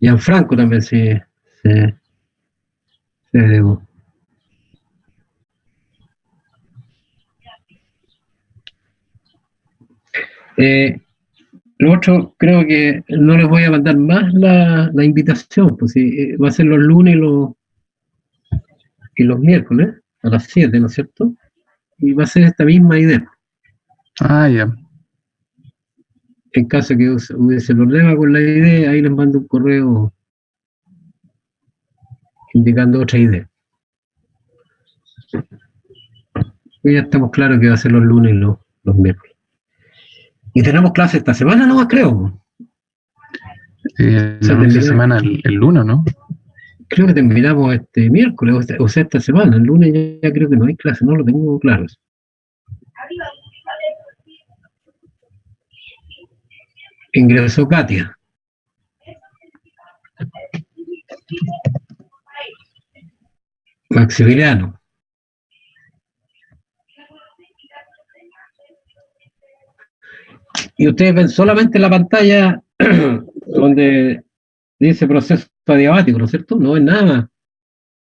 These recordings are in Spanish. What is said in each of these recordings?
Gianfranco también se agregó. Lo otro, creo que no les voy a mandar más la invitación, pues sí, va a ser los lunes y los miércoles a las 7, ¿no es cierto? Y va a ser esta misma idea. Ah, ya. En caso de que hubiese problema con la idea, ahí les mando un correo indicando otra idea. Y ya estamos claros que va a ser los lunes y los miércoles. Y tenemos clase esta semana nomás, creo. La próxima semana, el lunes, ¿no? Creo que terminamos este miércoles, o sea, esta semana. El lunes ya creo que no hay clase, no lo tengo claro. Ingresó Katia. Maximiliano. Y ustedes ven solamente la pantalla donde dice proceso adiabático, ¿no es cierto? No ven nada más.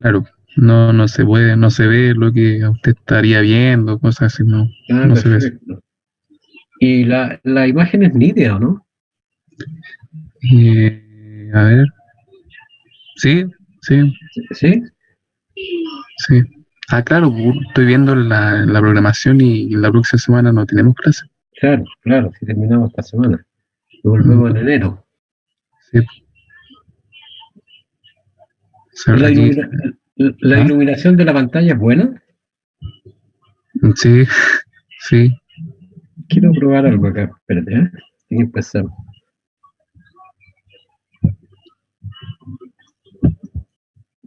Claro, no se puede, no se ve lo que usted estaría viendo, cosas así, no se ve eso. Y la imagen es nítida, ¿o no? A ver. Sí. ¿Sí? Sí. Ah, claro, estoy viendo la programación y la próxima semana no tenemos clase. Claro, si terminamos esta semana. Lo volvemos en enero. Sí. ¿La iluminación de la pantalla es buena? Sí. Quiero probar algo acá. Espérate, hay que empezar.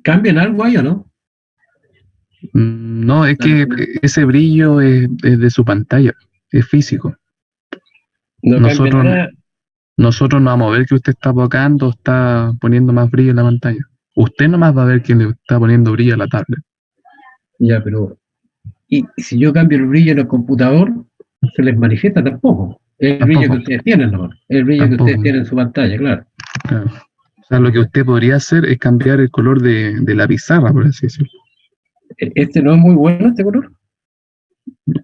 ¿Cambian algo ahí o no? No, es que ese brillo es de su pantalla, es físico. Nosotros no vamos a ver que usted está apocando, está poniendo más brillo en la pantalla. Usted nomás va a ver que le está poniendo brillo a la tablet. Ya, pero y si yo cambio el brillo en el computador, se les manifiesta tampoco. El brillo que ustedes tienen, ¿no? El brillo que ustedes tienen en su pantalla, claro. O sea, lo que usted podría hacer es cambiar el color de la pizarra, por así decirlo. ¿Este no es muy bueno, este color?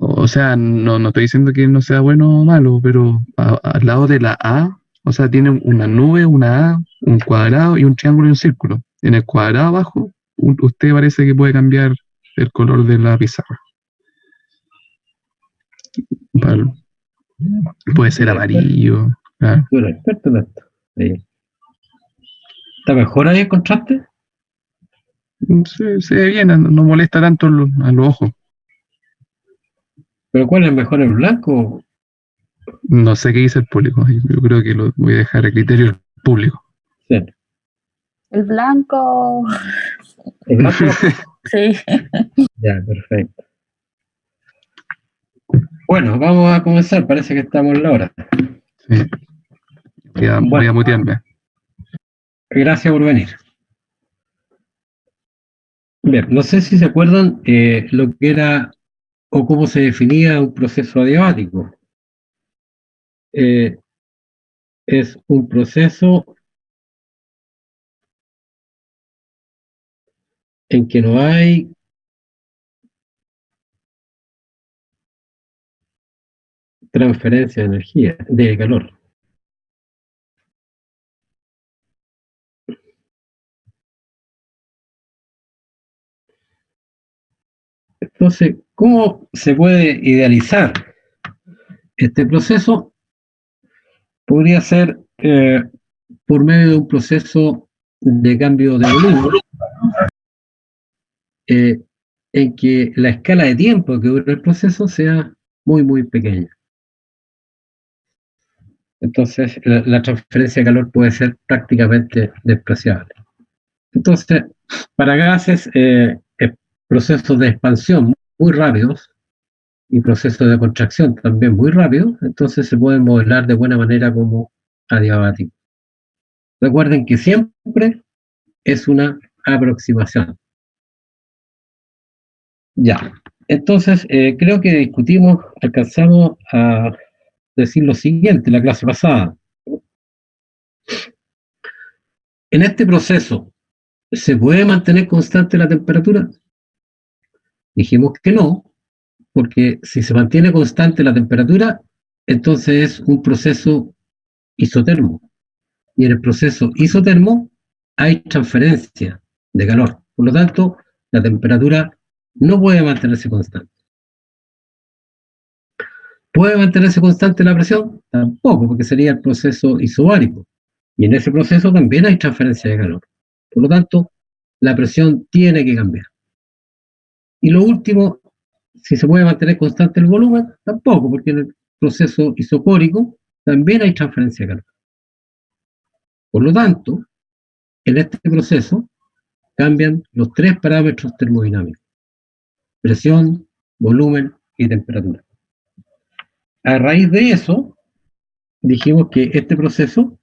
O sea, no estoy diciendo que no sea bueno o malo, pero al lado de la A, o sea, tiene una nube, una A, un cuadrado y un triángulo y un círculo. En el cuadrado abajo, usted parece que puede cambiar el color de la pizarra. Vale. Puede ser amarillo. Claro. Bueno, experto en esto. Ahí. ¿Está mejor ahí el contraste? Se ve bien, no molesta tanto a los ojos. ¿Pero cuál es mejor, el blanco? No sé qué dice el público. Yo creo que lo voy a dejar a criterio del público. Sí. El blanco. ¿El blanco? Sí. Ya, perfecto. Bueno, vamos a comenzar. Parece que estamos en la hora. Sí. Voy a mutearme. Gracias por venir. Bien, no sé si se acuerdan lo que era o cómo se definía un proceso adiabático. Es un proceso en que no hay transferencia de energía, de calor. Entonces, ¿cómo se puede idealizar este proceso? Podría ser por medio de un proceso de cambio de volumen, en que la escala de tiempo que dura el proceso sea muy, muy pequeña. Entonces, la transferencia de calor puede ser prácticamente despreciable. Entonces, para gases, procesos de expansión muy rápidos y procesos de contracción también muy rápidos, entonces se pueden modelar de buena manera como adiabáticos. Recuerden que siempre es una aproximación. Ya, entonces creo que discutimos, alcanzamos a decir lo siguiente en la clase pasada. en este proceso, ¿se puede mantener constante la temperatura? Dijimos que no, porque si se mantiene constante la temperatura, entonces es un proceso isotermo. Y en el proceso isotermo hay transferencia de calor. Por lo tanto, la temperatura no puede mantenerse constante. ¿Puede mantenerse constante la presión? Tampoco, porque sería el proceso isobárico. Y en ese proceso también hay transferencia de calor. Por lo tanto, la presión tiene que cambiar. Y lo último, si se puede mantener constante el volumen, tampoco, porque en el proceso isocórico también hay transferencia de calor. Por lo tanto, en este proceso cambian los tres parámetros termodinámicos: presión, volumen y temperatura. A raíz de eso, dijimos que este proceso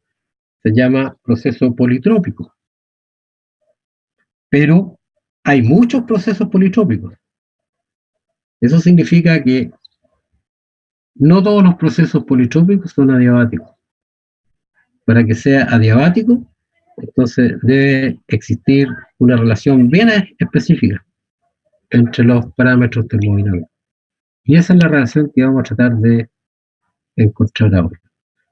se llama proceso politrópico. Pero hay muchos procesos politrópicos. Eso significa que no todos los procesos politrópicos son adiabáticos. Para que sea adiabático, entonces debe existir una relación bien específica entre los parámetros termodinámicos. Y esa es la relación que vamos a tratar de encontrar ahora.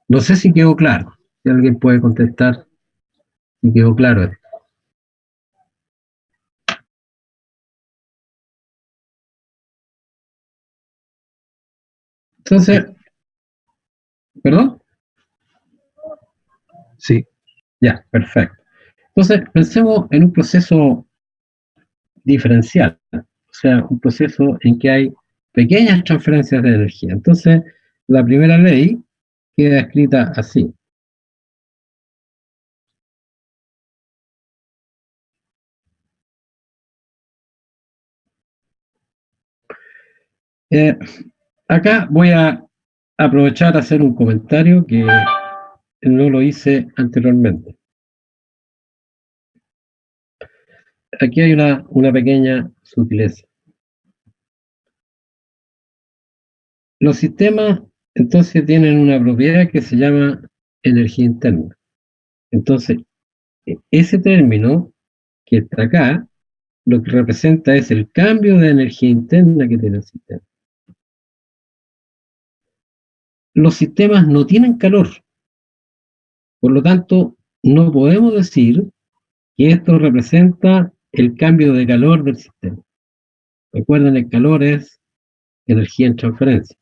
No sé si quedó claro. Si alguien puede contestar si quedó claro esto. Entonces, ¿perdón? Sí. Ya, perfecto. Entonces, pensemos en un proceso diferencial, o sea, un proceso en que hay pequeñas transferencias de energía. Entonces, la primera ley queda escrita así. Acá voy a aprovechar a hacer un comentario que no lo hice anteriormente. Aquí hay una pequeña sutileza. Los sistemas entonces tienen una propiedad que se llama energía interna. Entonces, ese término que está acá, lo que representa es el cambio de energía interna que tiene el sistema. Los sistemas no tienen calor, por lo tanto, no podemos decir que esto representa el cambio de calor del sistema. Recuerden, el calor es energía en transferencia.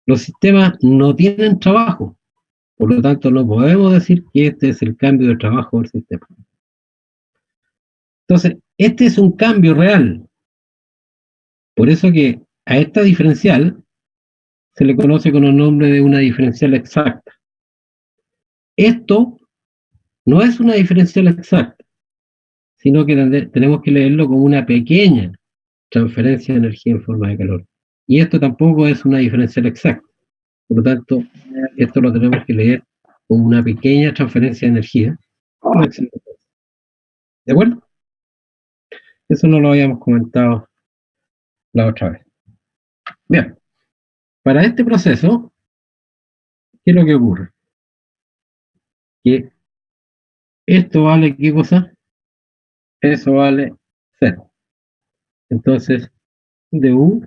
Los sistemas no tienen trabajo, por lo tanto, no podemos decir que este es el cambio de trabajo del sistema. Entonces, este es un cambio real. Por eso que a esta diferencial se le conoce con el nombre de una diferencial exacta. Esto no es una diferencial exacta, sino que tenemos que leerlo como una pequeña transferencia de energía en forma de calor. Y esto tampoco es una diferencial exacta. Por lo tanto, esto lo tenemos que leer como una pequeña transferencia de energía. ¿De acuerdo? Eso no lo habíamos comentado la otra vez. Bien, para este proceso, ¿qué es lo que ocurre? Que esto vale, ¿qué cosa? Eso vale 0. Entonces, du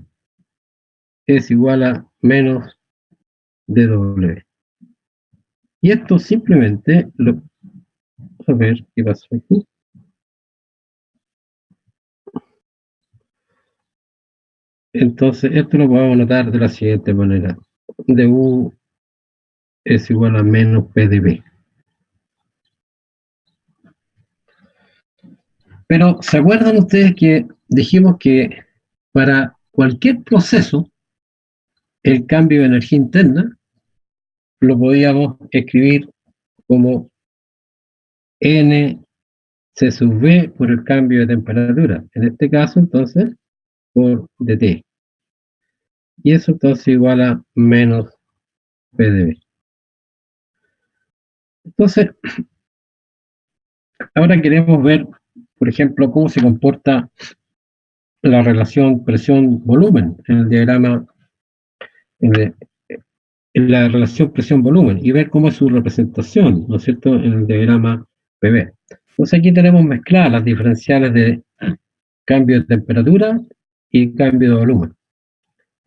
es igual a menos dw. Y esto simplemente lo... Vamos a ver qué pasó aquí. Entonces, esto lo podemos notar de la siguiente manera. du es igual a menos p de b. Pero, ¿se acuerdan ustedes que dijimos que para cualquier proceso, el cambio de energía interna lo podíamos escribir como n c sub v por el cambio de temperatura? En este caso, entonces, por dt. Y eso entonces igual a menos p de b. Entonces, ahora queremos ver, por ejemplo, cómo se comporta la relación presión-volumen en el diagrama, en la relación presión-volumen, y ver cómo es su representación, ¿no es cierto?, en el diagrama PB. Entonces aquí tenemos mezcladas las diferenciales de cambio de temperatura y cambio de volumen.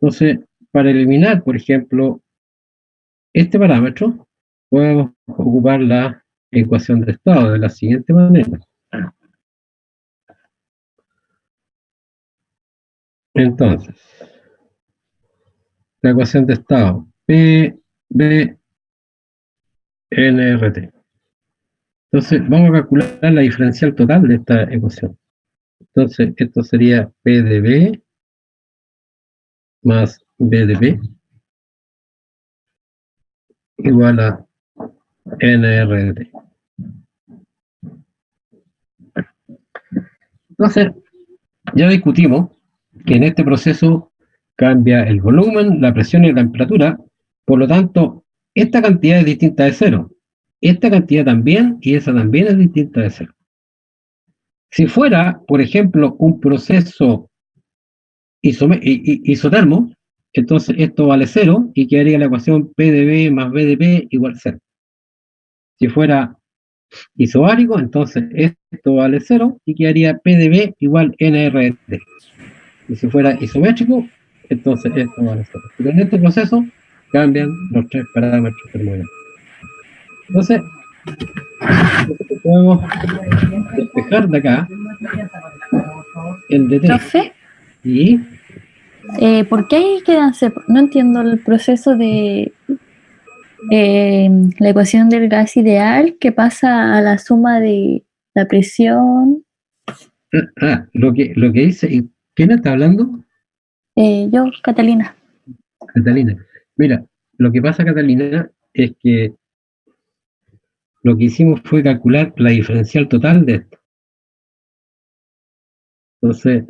Entonces, para eliminar, por ejemplo, este parámetro, podemos ocupar la ecuación de estado de la siguiente manera. Entonces, la ecuación de estado PB NRT. Entonces, vamos a calcular la diferencial total de esta ecuación. Entonces, esto sería P de B más B de B igual a NRT. Entonces, ya discutimos que en este proceso cambia el volumen, la presión y la temperatura, por lo tanto, esta cantidad es distinta de cero. Esta cantidad también, y esa también es distinta de cero. Si fuera, por ejemplo, un proceso isotermo, entonces esto vale cero y quedaría la ecuación P de B más B de P igual cero. Si fuera isobárico, entonces esto vale cero y quedaría P de B igual NRT. Y si fuera isométrico, entonces esto vale cero. Pero en este proceso cambian los tres parámetros termodinámicos. Entonces, nosotros podemos despejar de acá el dt. Profe, Y ¿por qué ahí quedan no entiendo el proceso de la ecuación del gas ideal que pasa a la suma de la presión? lo que dice, ¿quién está hablando? Yo, Catalina. Catalina. Mira, lo que pasa, Catalina, es que lo que hicimos fue calcular la diferencial total de esto. Entonces,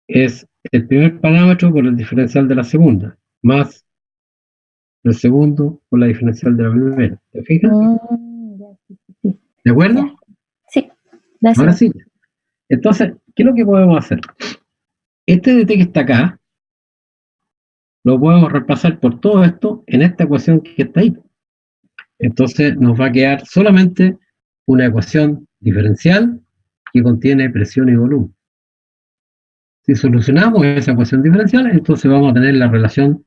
es el primer parámetro por el diferencial de la segunda, más el segundo por la diferencial de la primera. ¿Te fijas? ¿De acuerdo? Ya. Sí, gracias. Ahora sí. Entonces, ¿qué es lo que podemos hacer? Este dt que está acá, lo podemos reemplazar por todo esto en esta ecuación que está ahí. Entonces nos va a quedar solamente una ecuación diferencial que contiene presión y volumen. Si solucionamos esa ecuación diferencial, entonces vamos a tener la relación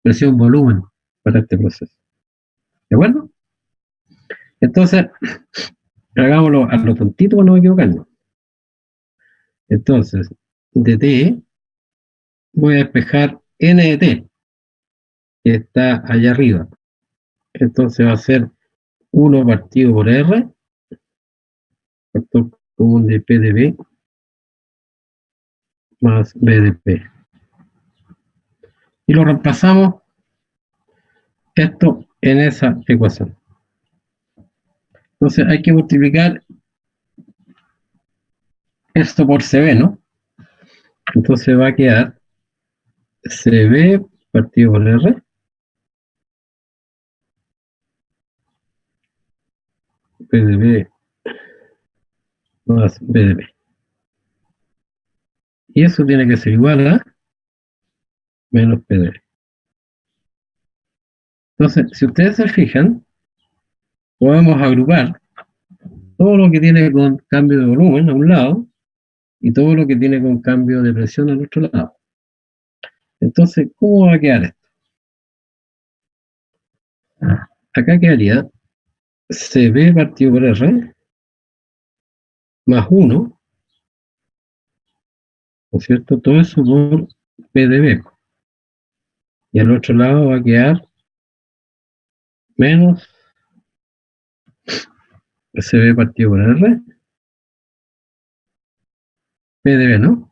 presión-volumen para este proceso. ¿De acuerdo? Entonces, hagámoslo a lo tontito para no equivocarnos. Entonces, de t voy a despejar n de t, que está allá arriba. Entonces va a ser 1 partido por r, factor común de p de b, más b de p. Y lo reemplazamos esto en esa ecuación. Entonces hay que multiplicar esto por CB, ¿no? Entonces va a quedar CB partido por R P de B más B de B. Y eso tiene que ser igual a menos P de B. Entonces, si ustedes se fijan, podemos agrupar todo lo que tiene con cambio de volumen a un lado y todo lo que tiene con cambio de presión al otro lado. Entonces, ¿cómo va a quedar esto? Acá quedaría CB partido por R más 1, ¿no es cierto? Todo eso por P de B. Y al otro lado va a quedar menos CB partido por R P de B, ¿no?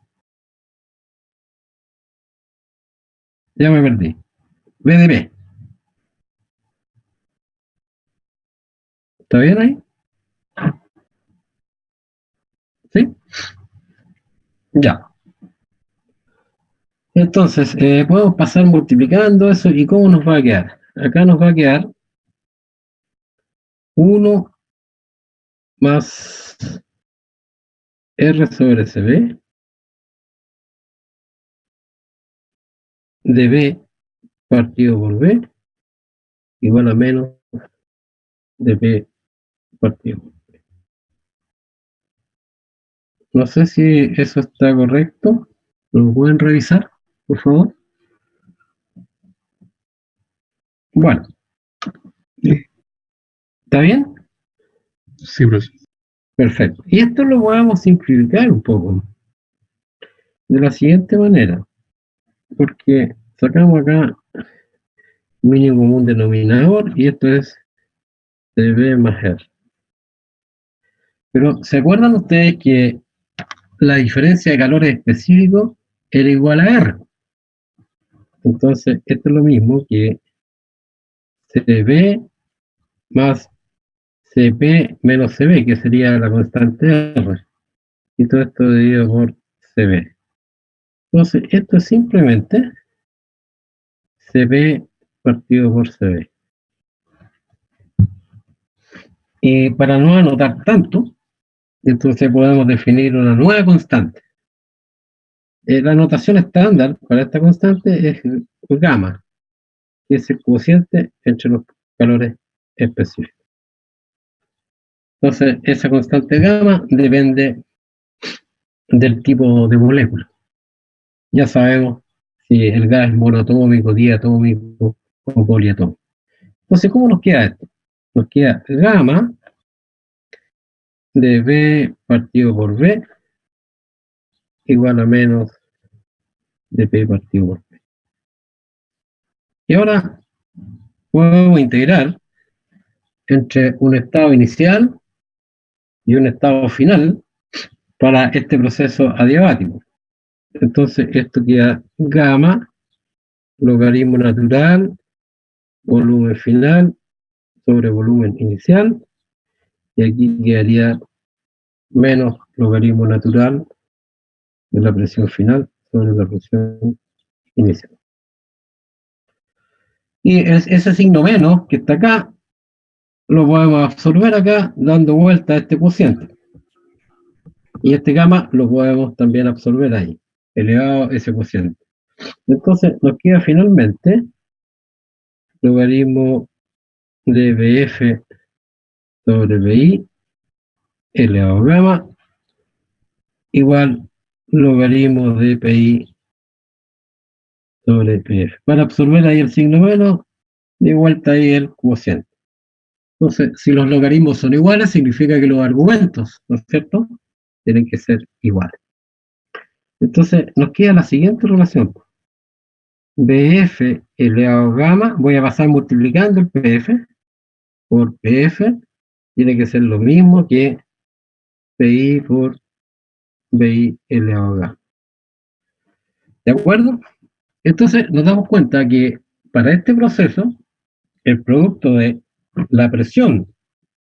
Ya me perdí. B de B. ¿Está bien ahí? ¿Sí? Ya. Entonces, podemos pasar multiplicando eso. ¿Y cómo nos va a quedar? Acá nos va a quedar 1 más R sobre CB de B partido por B igual a menos de B partido por B. No sé si eso está correcto. ¿Lo pueden revisar, por favor? Bueno, Sí, ¿está bien? sí, profesor. Perfecto. Y esto lo podemos simplificar un poco de la siguiente manera, porque sacamos acá mínimo común denominador y esto es CB más R. Pero ¿se acuerdan ustedes que la diferencia de calores específicos era igual a R? Entonces, esto es lo mismo que CB más CP menos CB, que sería la constante R. Y todo esto dividido por CB. Entonces, esto es simplemente CP partido por CB. Y para no anotar tanto, entonces podemos definir una nueva constante. La notación estándar para esta constante es gamma, que es el cociente entre los calores específicos. Entonces, esa constante gamma depende del tipo de molécula. Ya sabemos si el gas es monoatómico, diatómico o poliatómico. Entonces, ¿cómo nos queda esto? Nos queda gamma de B partido por B igual a menos de P partido por P. Y ahora podemos integrar entre un estado inicial y un estado final para este proceso adiabático. Entonces, esto queda gamma, logaritmo natural, volumen final sobre volumen inicial, y aquí quedaría menos logaritmo natural de la presión final sobre la presión inicial. Y ese signo menos que está acá, lo podemos absorber acá dando vuelta a este cociente. Y este gamma lo podemos también absorber ahí, elevado a ese cociente. Entonces nos queda finalmente logaritmo de BF sobre BI elevado a gamma igual logaritmo de PI sobre PF. Para absorber ahí el signo menos, de vuelta ahí el cociente. Entonces, si los logaritmos son iguales, significa que los argumentos, ¿no es cierto?, tienen que ser iguales. Entonces, nos queda la siguiente relación. BF elevado a gamma, voy a pasar multiplicando el PF por PF, tiene que ser lo mismo que PI por BI elevado a gamma. ¿De acuerdo? Entonces, nos damos cuenta que para este proceso, el producto de la presión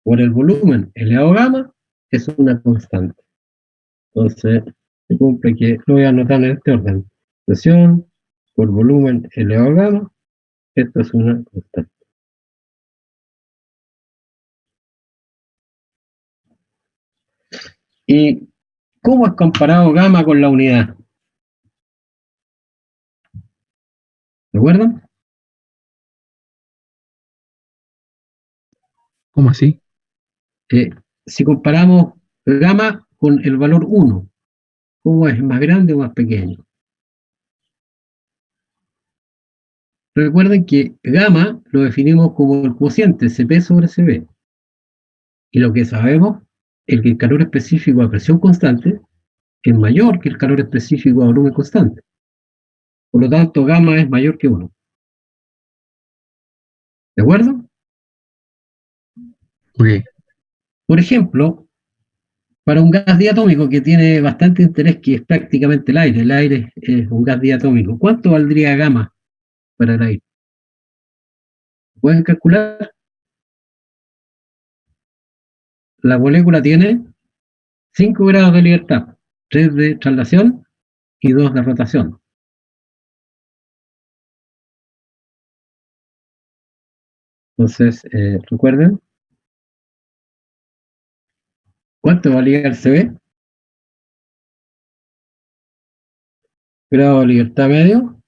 por el volumen elevado a gamma es una constante. Entonces, se cumple que lo voy a anotar en este orden. Presión por volumen elevado a gamma, esto es una constante. ¿Y cómo es comparado gamma con la unidad? ¿De acuerdo? ¿Cómo así? Si comparamos gamma con el valor 1, ¿cómo es? ¿Más grande o más pequeño? Recuerden que gamma lo definimos como el cociente CP sobre CB. Y lo que sabemos es que el calor específico a presión constante es mayor que el calor específico a volumen constante. Por lo tanto, gamma es mayor que 1. ¿De acuerdo? Ok. Por ejemplo, para un gas diatómico que tiene bastante interés, que es prácticamente el aire es un gas diatómico, ¿cuánto valdría gamma para el aire? ¿Pueden calcular? La molécula tiene 5 grados de libertad, 3 de traslación y 2 de rotación. Entonces, recuerden, ¿cuánto valía el CB? Grado de libertad medio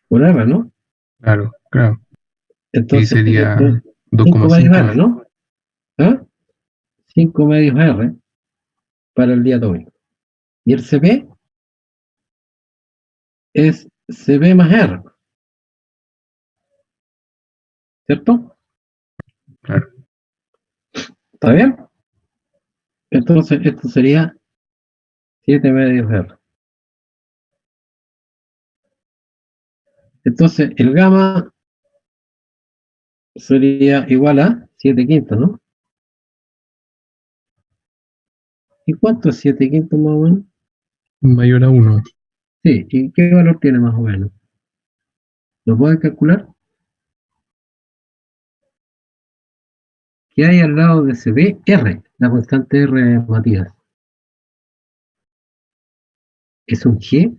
por R, ¿no? Claro, claro. Y Entonces, sería esto es 5 medios 2,5 R, R. ¿no? ¿Ah? 5 medios R para el día atómico. Y el Cp es Cp más R, ¿cierto? Claro. ¿Está bien? Entonces, esto sería 7 medios R. Entonces, el gamma sería igual a 7 quintos, ¿no? ¿Y cuánto es 7 quintos más o menos? Mayor a 1. Sí, ¿y qué valor tiene más o menos? ¿Lo pueden calcular? ¿Qué hay al lado de CB? R, la constante R, Matías. ¿Es un G?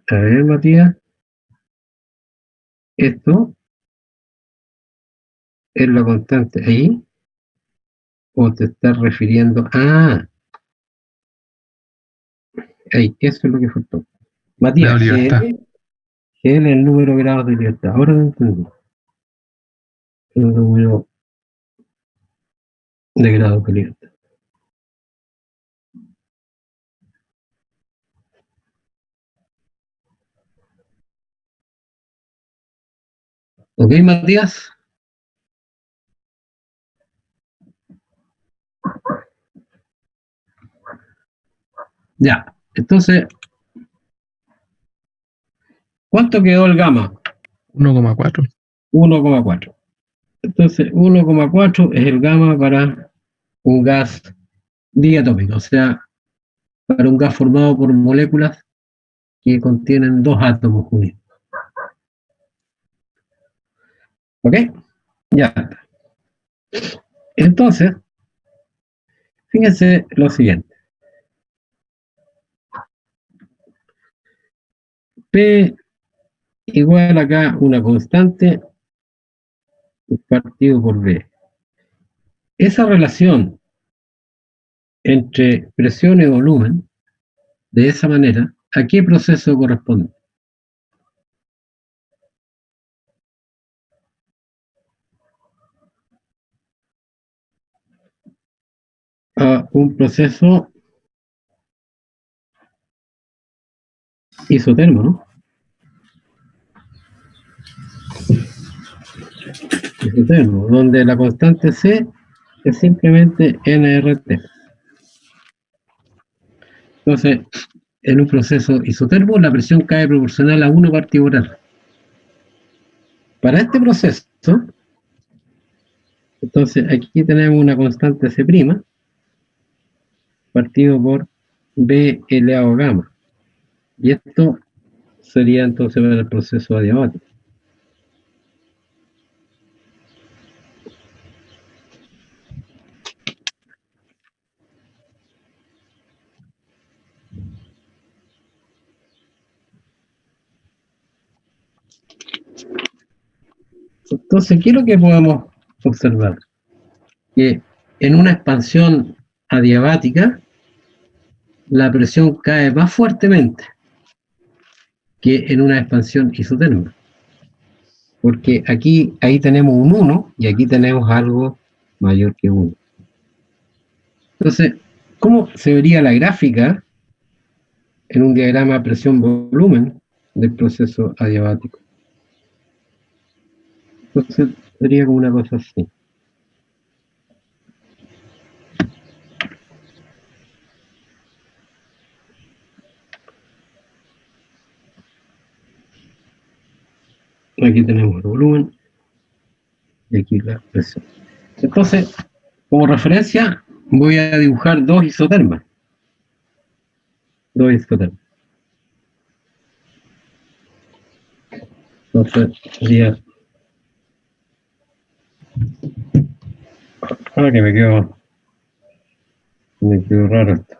A ver, Matías, esto es la constante ahí, o te estás refiriendo ahí, eso es lo que faltó. La Matías, libertad. GL es el número de grados de libertad. Ahora lo entendí. El número de grados de libertad. ¿Ok, Matías? Ya. Entonces, ¿cuánto quedó el gamma? 1,4. 1,4. Entonces, 1,4 es el gamma para un gas diatómico, o sea, para un gas formado por moléculas que contienen dos átomos unidos. ¿Ok? Ya. Entonces, fíjense lo siguiente. P igual acá una constante partido por B. Esa relación entre presión y volumen, de esa manera, ¿a qué proceso corresponde? A un proceso isotermo, ¿no? Isotermo, donde la constante C es simplemente nRT. Entonces, en un proceso isotermo, la presión cae proporcional a 1 partido por R. Para este proceso, entonces aquí tenemos una constante C', partido por B elevado a gamma. Y esto sería entonces para el proceso adiabático. Entonces, ¿qué es lo que podemos observar? Que en una expansión adiabática, la presión cae más fuertemente que en una expansión isotérmica. Porque ahí tenemos un 1 y aquí tenemos algo mayor que 1. Entonces, ¿cómo se vería la gráfica en un diagrama presión-volumen del proceso adiabático? Entonces, sería como una cosa así. Aquí tenemos el volumen y aquí la presión. Entonces, como referencia, voy a dibujar dos isotermas. Entonces, sería... Ahora que me quedo raro esto.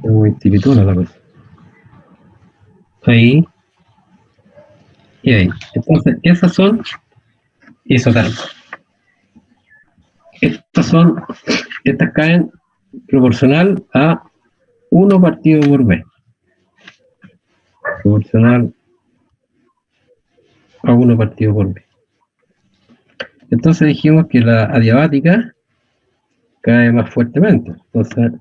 Es muy tiritona la cosa. Ahí y ahí. Entonces, esas son isotermas. Estas caen proporcional a 1 partido por B. Proporcional a 1 partido por B. Entonces dijimos que la adiabática cae más fuertemente. Entonces,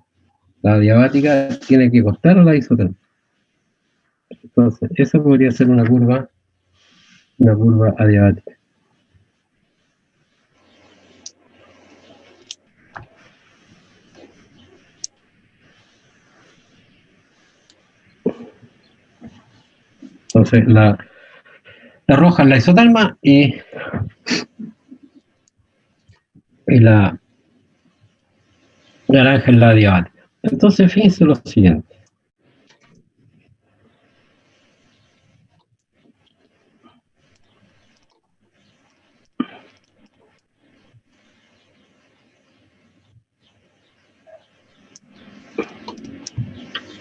la adiabática tiene que costar a la isotérmica. Entonces, esa podría ser una curva adiabática. Entonces, la roja es la isoterma y la naranja es la adiabática. Entonces, fíjense lo siguiente.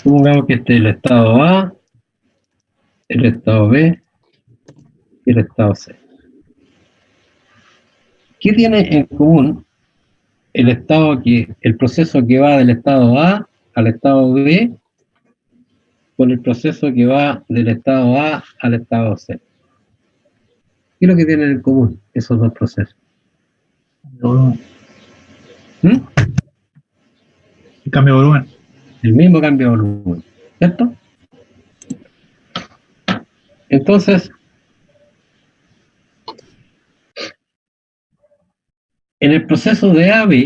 Supongamos que este es el estado A, el estado B y el estado C. ¿Qué tiene en común el proceso que va del estado A al estado B con el proceso que va del estado A al estado C? ¿Qué es lo que tienen en común esos dos procesos? ¿Mm? El cambio de volumen. El mismo cambio de volumen, ¿cierto? Entonces, en el proceso de A a B,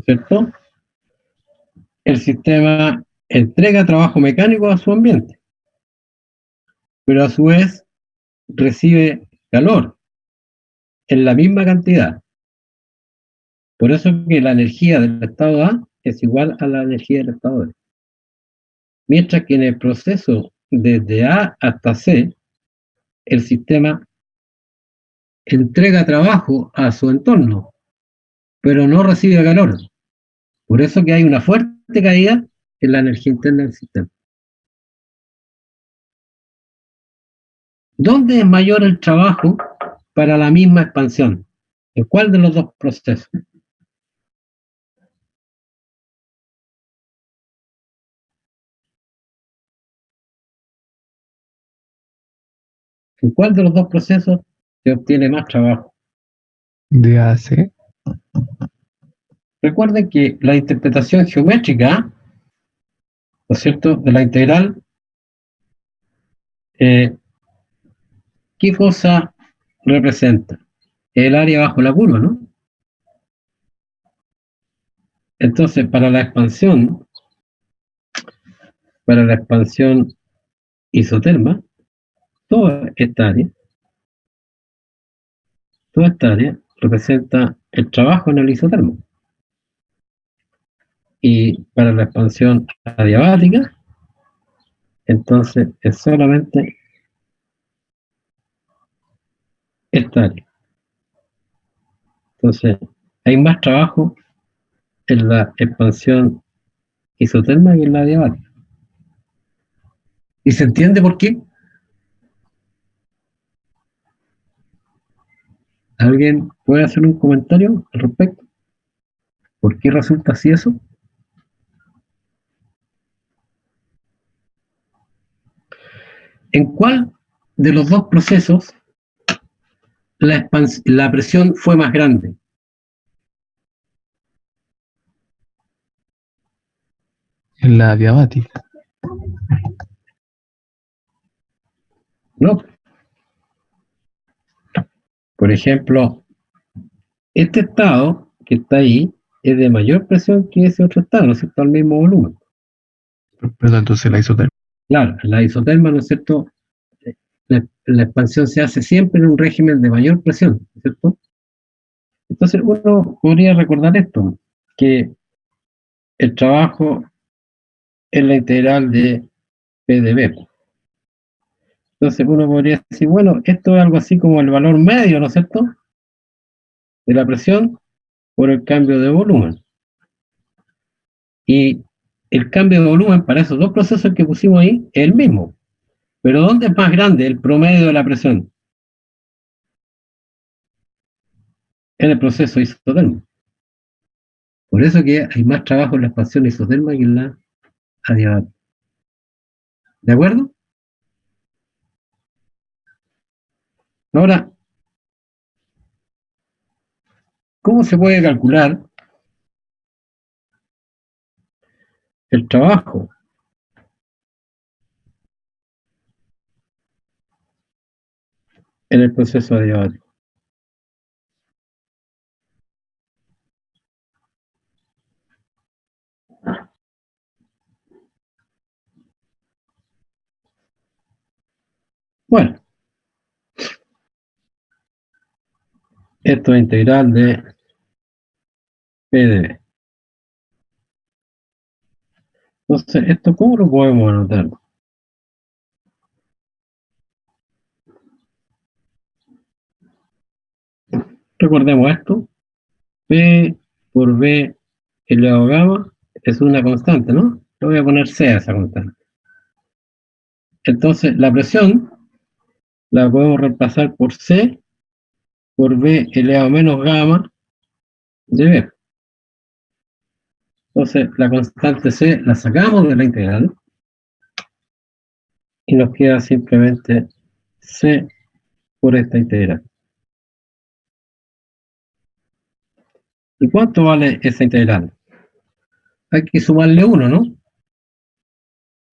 ¿cierto? El sistema entrega trabajo mecánico a su ambiente, pero a su vez recibe calor en la misma cantidad. Por eso que la energía del estado A es igual a la energía del estado B. Mientras que en el proceso desde A hasta C, el sistema entrega trabajo a su entorno, pero no recibe calor. Por eso que hay una fuerte caída en la energía interna del sistema. ¿Dónde es mayor el trabajo para la misma expansión? ¿En cuál de los dos procesos? ¿En cuál de los dos procesos se obtiene más trabajo? De AC. Recuerden que la interpretación geométrica, ¿no es cierto?, de la integral, ¿qué cosa representa? El área bajo la curva, ¿no? Entonces, para la expansión isoterma, toda esta área representa el trabajo en el isotermo. Y para la expansión adiabática, entonces es solamente esta área. Entonces, hay más trabajo en la expansión isoterma que en la adiabática. ¿Y se entiende por qué? ¿Alguien puede hacer un comentario al respecto? ¿Por qué resulta así eso? ¿En cuál de los dos procesos la presión fue más grande? En la diabática. No. Por ejemplo, este estado que está ahí es de mayor presión que ese otro estado, ¿no es cierto?, al mismo volumen. Pero entonces la isoterma. Claro, la isoterma, ¿no es cierto?, la expansión se hace siempre en un régimen de mayor presión, ¿no es cierto? Entonces uno podría recordar esto, que el trabajo es la integral de P de B. Entonces uno podría decir, bueno, esto es algo así como el valor medio, ¿no es cierto?, de la presión por el cambio de volumen. Y el cambio de volumen para esos dos procesos que pusimos ahí es el mismo. Pero ¿dónde es más grande el promedio de la presión? En el proceso isotermo. Por eso que hay más trabajo en la expansión isoterma que en la adiabática. ¿De acuerdo? Ahora, ¿Cómo se puede calcular el trabajo? En el proceso adiabático. Bueno, esto es integral de P de B. Entonces, ¿esto cómo lo podemos anotar? Recordemos esto. P por B elevado a gamma es una constante, ¿no? Le voy a poner C a esa constante. Entonces, la presión la podemos reemplazar por C por B elevado a menos gamma de B. Entonces, la constante C la sacamos de la integral y nos queda simplemente C por esta integral. ¿Y cuánto vale esa integral? Hay que sumarle 1, ¿no?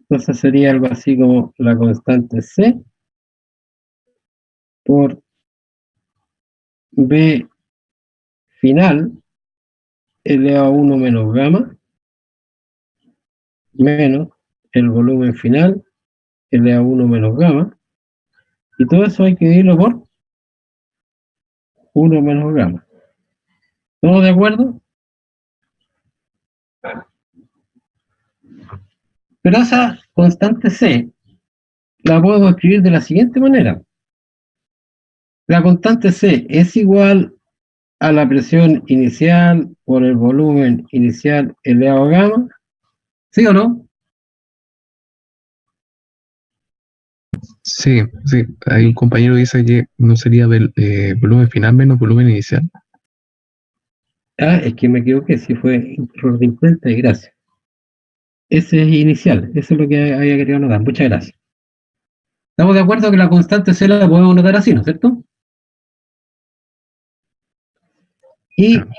Entonces sería algo así como la constante C por B final elevado a 1 menos gamma menos el volumen final elevado a 1 menos gamma, y todo eso hay que dividirlo por 1 menos gamma. ¿Todos de acuerdo? Pero esa constante C la puedo escribir de la siguiente manera. La constante C es igual a la presión inicial por el volumen inicial elevado a gamma, ¿sí o no? Sí, sí. Hay un compañero que dice que no sería volumen final menos volumen inicial. Ah, es que me equivoqué, si fue error de imprenta y gracias. Ese es inicial, eso es lo que había querido anotar, muchas gracias. Estamos de acuerdo que la constante C la podemos anotar así, ¿no es cierto? Y Claro.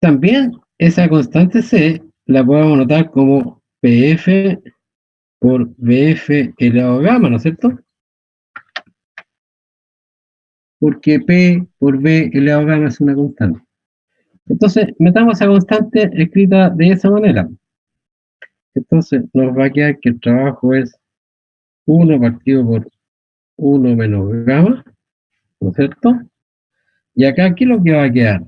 también esa constante C la podemos anotar como PF por BF elevado a gamma, ¿no es cierto? Porque P por B elevado a gamma es una constante. Entonces, metamos esa constante escrita de esa manera. Entonces, nos va a quedar que el trabajo es 1 partido por 1 menos gamma, ¿no es cierto? Y acá, ¿qué es lo que va a quedar?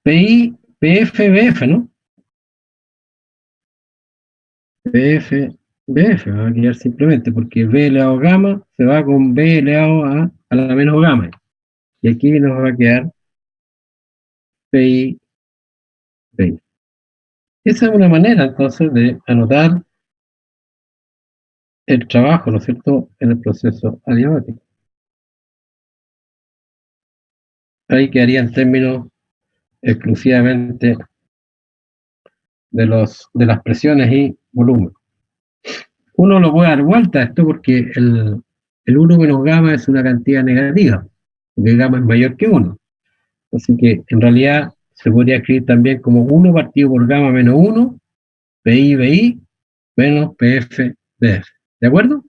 PI, PF, BF, ¿no? PF, BF va a quedar simplemente porque B elevado a gamma se va con B elevado a la menos gamma. Y aquí nos va a quedar PI, PI. Esa es una manera entonces de anotar el trabajo, ¿no es cierto?, en el proceso adiabático. Ahí quedaría en términos exclusivamente de las presiones y volumen. Uno lo puede dar vuelta a esto porque el 1 menos gamma es una cantidad negativa, porque gamma es mayor que 1. Así que en realidad se podría escribir también como 1 partido por gamma menos 1, PI, BI, menos PF, BF. ¿De acuerdo?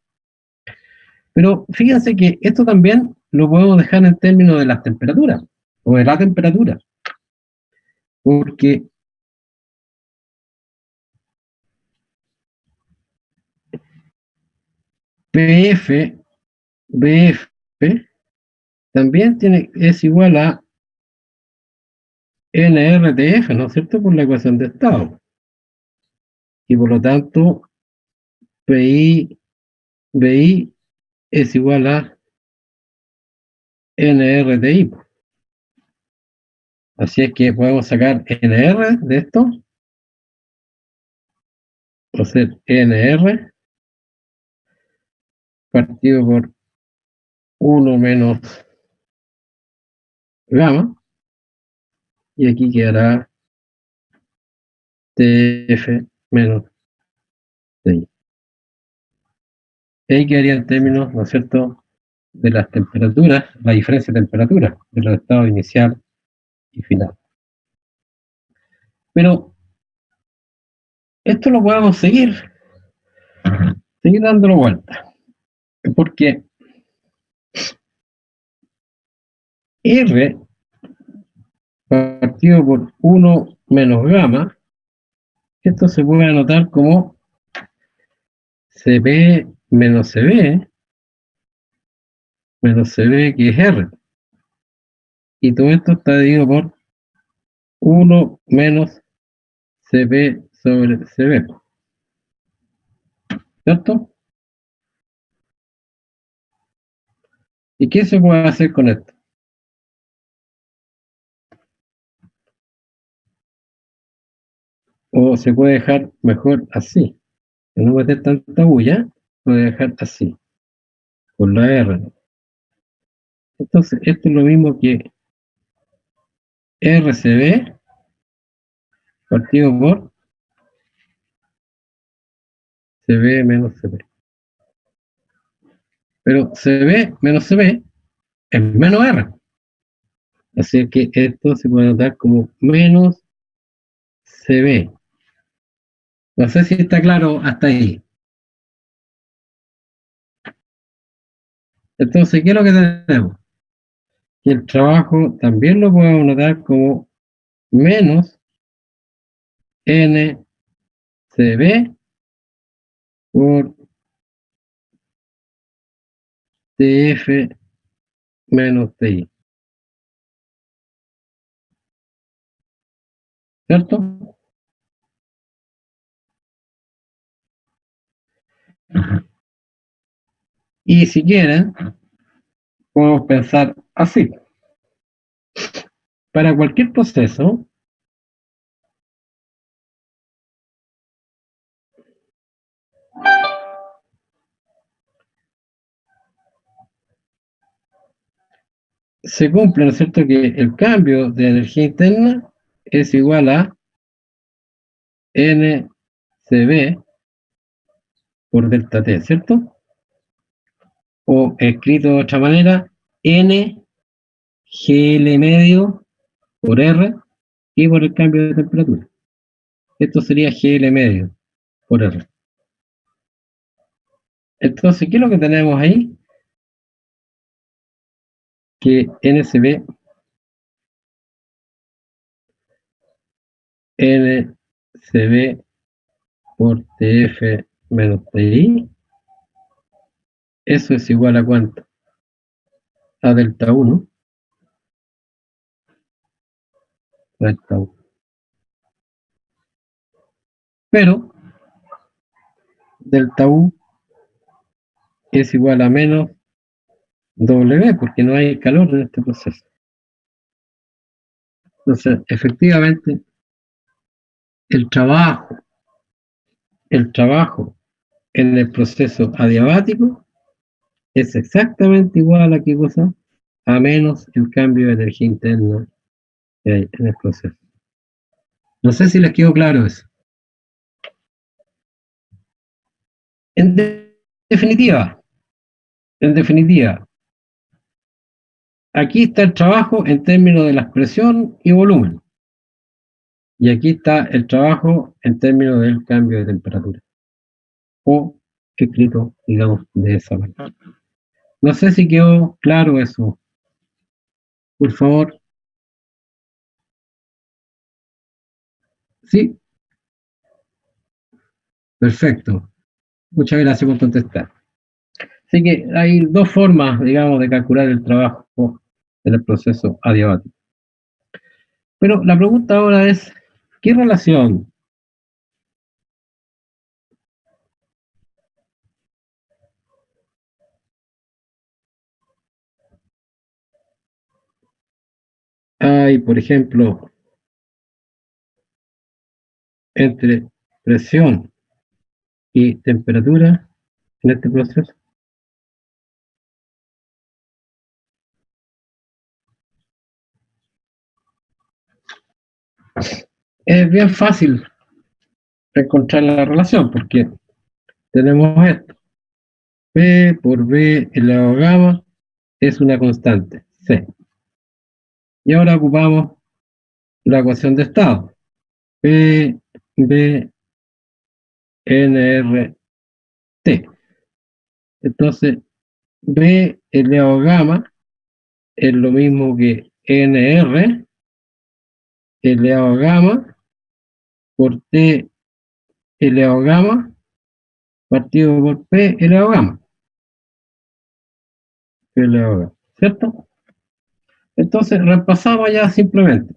Pero fíjense que esto también lo podemos dejar en términos de las temperaturas, o de la temperatura, porque PF, BF también es igual a NRTF, ¿no es cierto?, por la ecuación de estado. Y por lo tanto, PI, BI es igual a NRTI. Así es que podemos sacar NR de esto, o sea, NR partido por 1 menos gamma, y aquí quedará TF menos TI. Y ahí quedaría en términos, ¿no es cierto?, de las temperaturas, la diferencia de temperatura de los estados inicial y final. Pero esto lo podemos seguir dándolo vuelta, porque R partido por 1 menos gamma, esto se puede anotar como CP menos CB, que es R. Y todo esto está dividido por 1 menos CP sobre CB. ¿Cierto? ¿Y qué se puede hacer con esto? O se puede dejar mejor así. Que no meter tanta bulla, puede dejar así. Con la R. Entonces, esto es lo mismo que RCB partido por CB menos CB. Pero CB menos CB es menos R. Así que esto se puede anotar como menos CB. No sé si está claro hasta ahí. Entonces, ¿qué es lo que tenemos? Que el trabajo también lo podemos anotar como menos NCB por TF menos TI. ¿Cierto? Y si quieren, podemos pensar así. Para cualquier proceso, se cumple, ¿no es cierto?, que el cambio de energía interna es igual a NCB por delta T, ¿cierto? O escrito de otra manera, N GL medio por R y por el cambio de temperatura. Esto sería GL medio por R. Entonces, ¿qué es lo que tenemos ahí? Que NCB por TF menos TI, eso es igual a ¿cuánto? A delta 1. Delta 1. Pero delta U es igual a menos W, porque no hay calor en este proceso. Entonces, efectivamente, el trabajo en el proceso adiabático es exactamente igual a ¿qué cosa? A menos el cambio de energía interna que hay en el proceso. No sé si les quedó claro eso. En definitiva, aquí está el trabajo en términos de la presión y volumen. Y aquí está el trabajo en términos del cambio de temperatura. O escrito, digamos, de esa manera. No sé si quedó claro eso. Por favor. ¿Sí? Perfecto. Muchas gracias por contestar. Así que hay dos formas, digamos, de calcular el trabajo en el proceso adiabático. Pero la pregunta ahora es, ¿qué relación hay, por ejemplo, entre presión y temperatura en este proceso? Es bien fácil encontrar la relación, porque tenemos esto. P por B elevado a gamma es una constante, C. Y ahora ocupamos la ecuación de estado. P, B, N, R, T. Entonces, B elevado a gamma es lo mismo que NR elevado a gamma por T elevado a gamma partido por P elevado a gamma. P elevado a gamma, ¿cierto? Entonces, repasamos ya simplemente.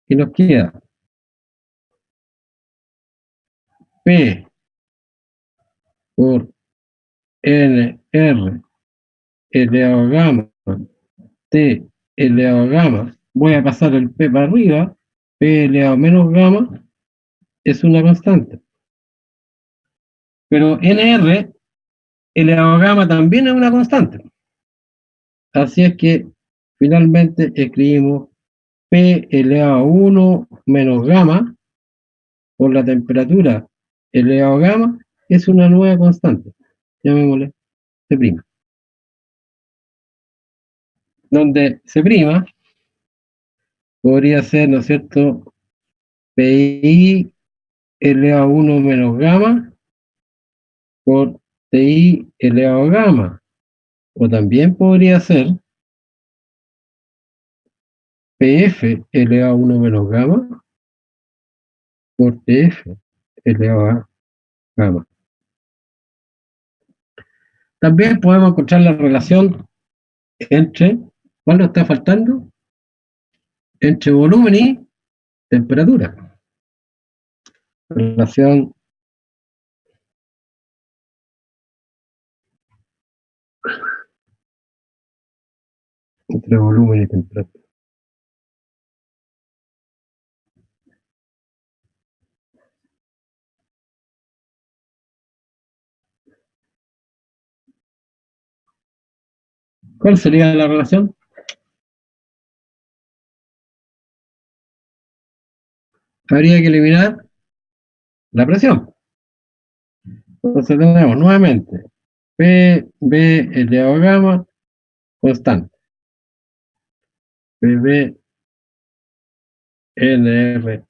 Y nos queda P por NR elevado a gamma T elevado a gamma. Voy a pasar el P para arriba. P elevado a menos gamma es una constante. Pero NR elevado a gamma también es una constante. Así es que finalmente escribimos P elevado a 1 menos gamma por la temperatura elevado a gamma es una nueva constante. Llamémosle C'. Donde C' podría ser, ¿no es cierto?, PI elevado a 1 menos gamma por TI elevado a gamma. O también podría ser PF elevado a 1 menos gamma por TF elevado a gamma. También podemos encontrar la relación entre, ¿cuál nos está faltando? Entre volumen y temperatura. Relación entre volumen y temperatura. ¿Cuál sería la relación? Habría que eliminar la presión. Entonces tenemos nuevamente P, B elevado a gamma constante. PB NR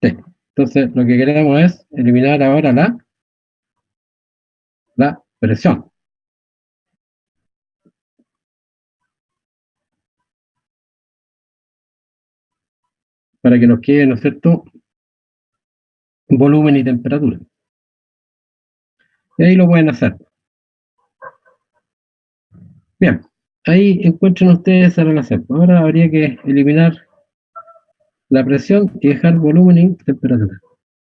T. Entonces lo que queremos es eliminar ahora la presión. Para que nos quede, ¿no es cierto?, volumen y temperatura. Y ahí lo pueden hacer. Bien, ahí encuentran ustedes esa relación. Ahora habría que eliminar la presión y dejar volumen y temperatura.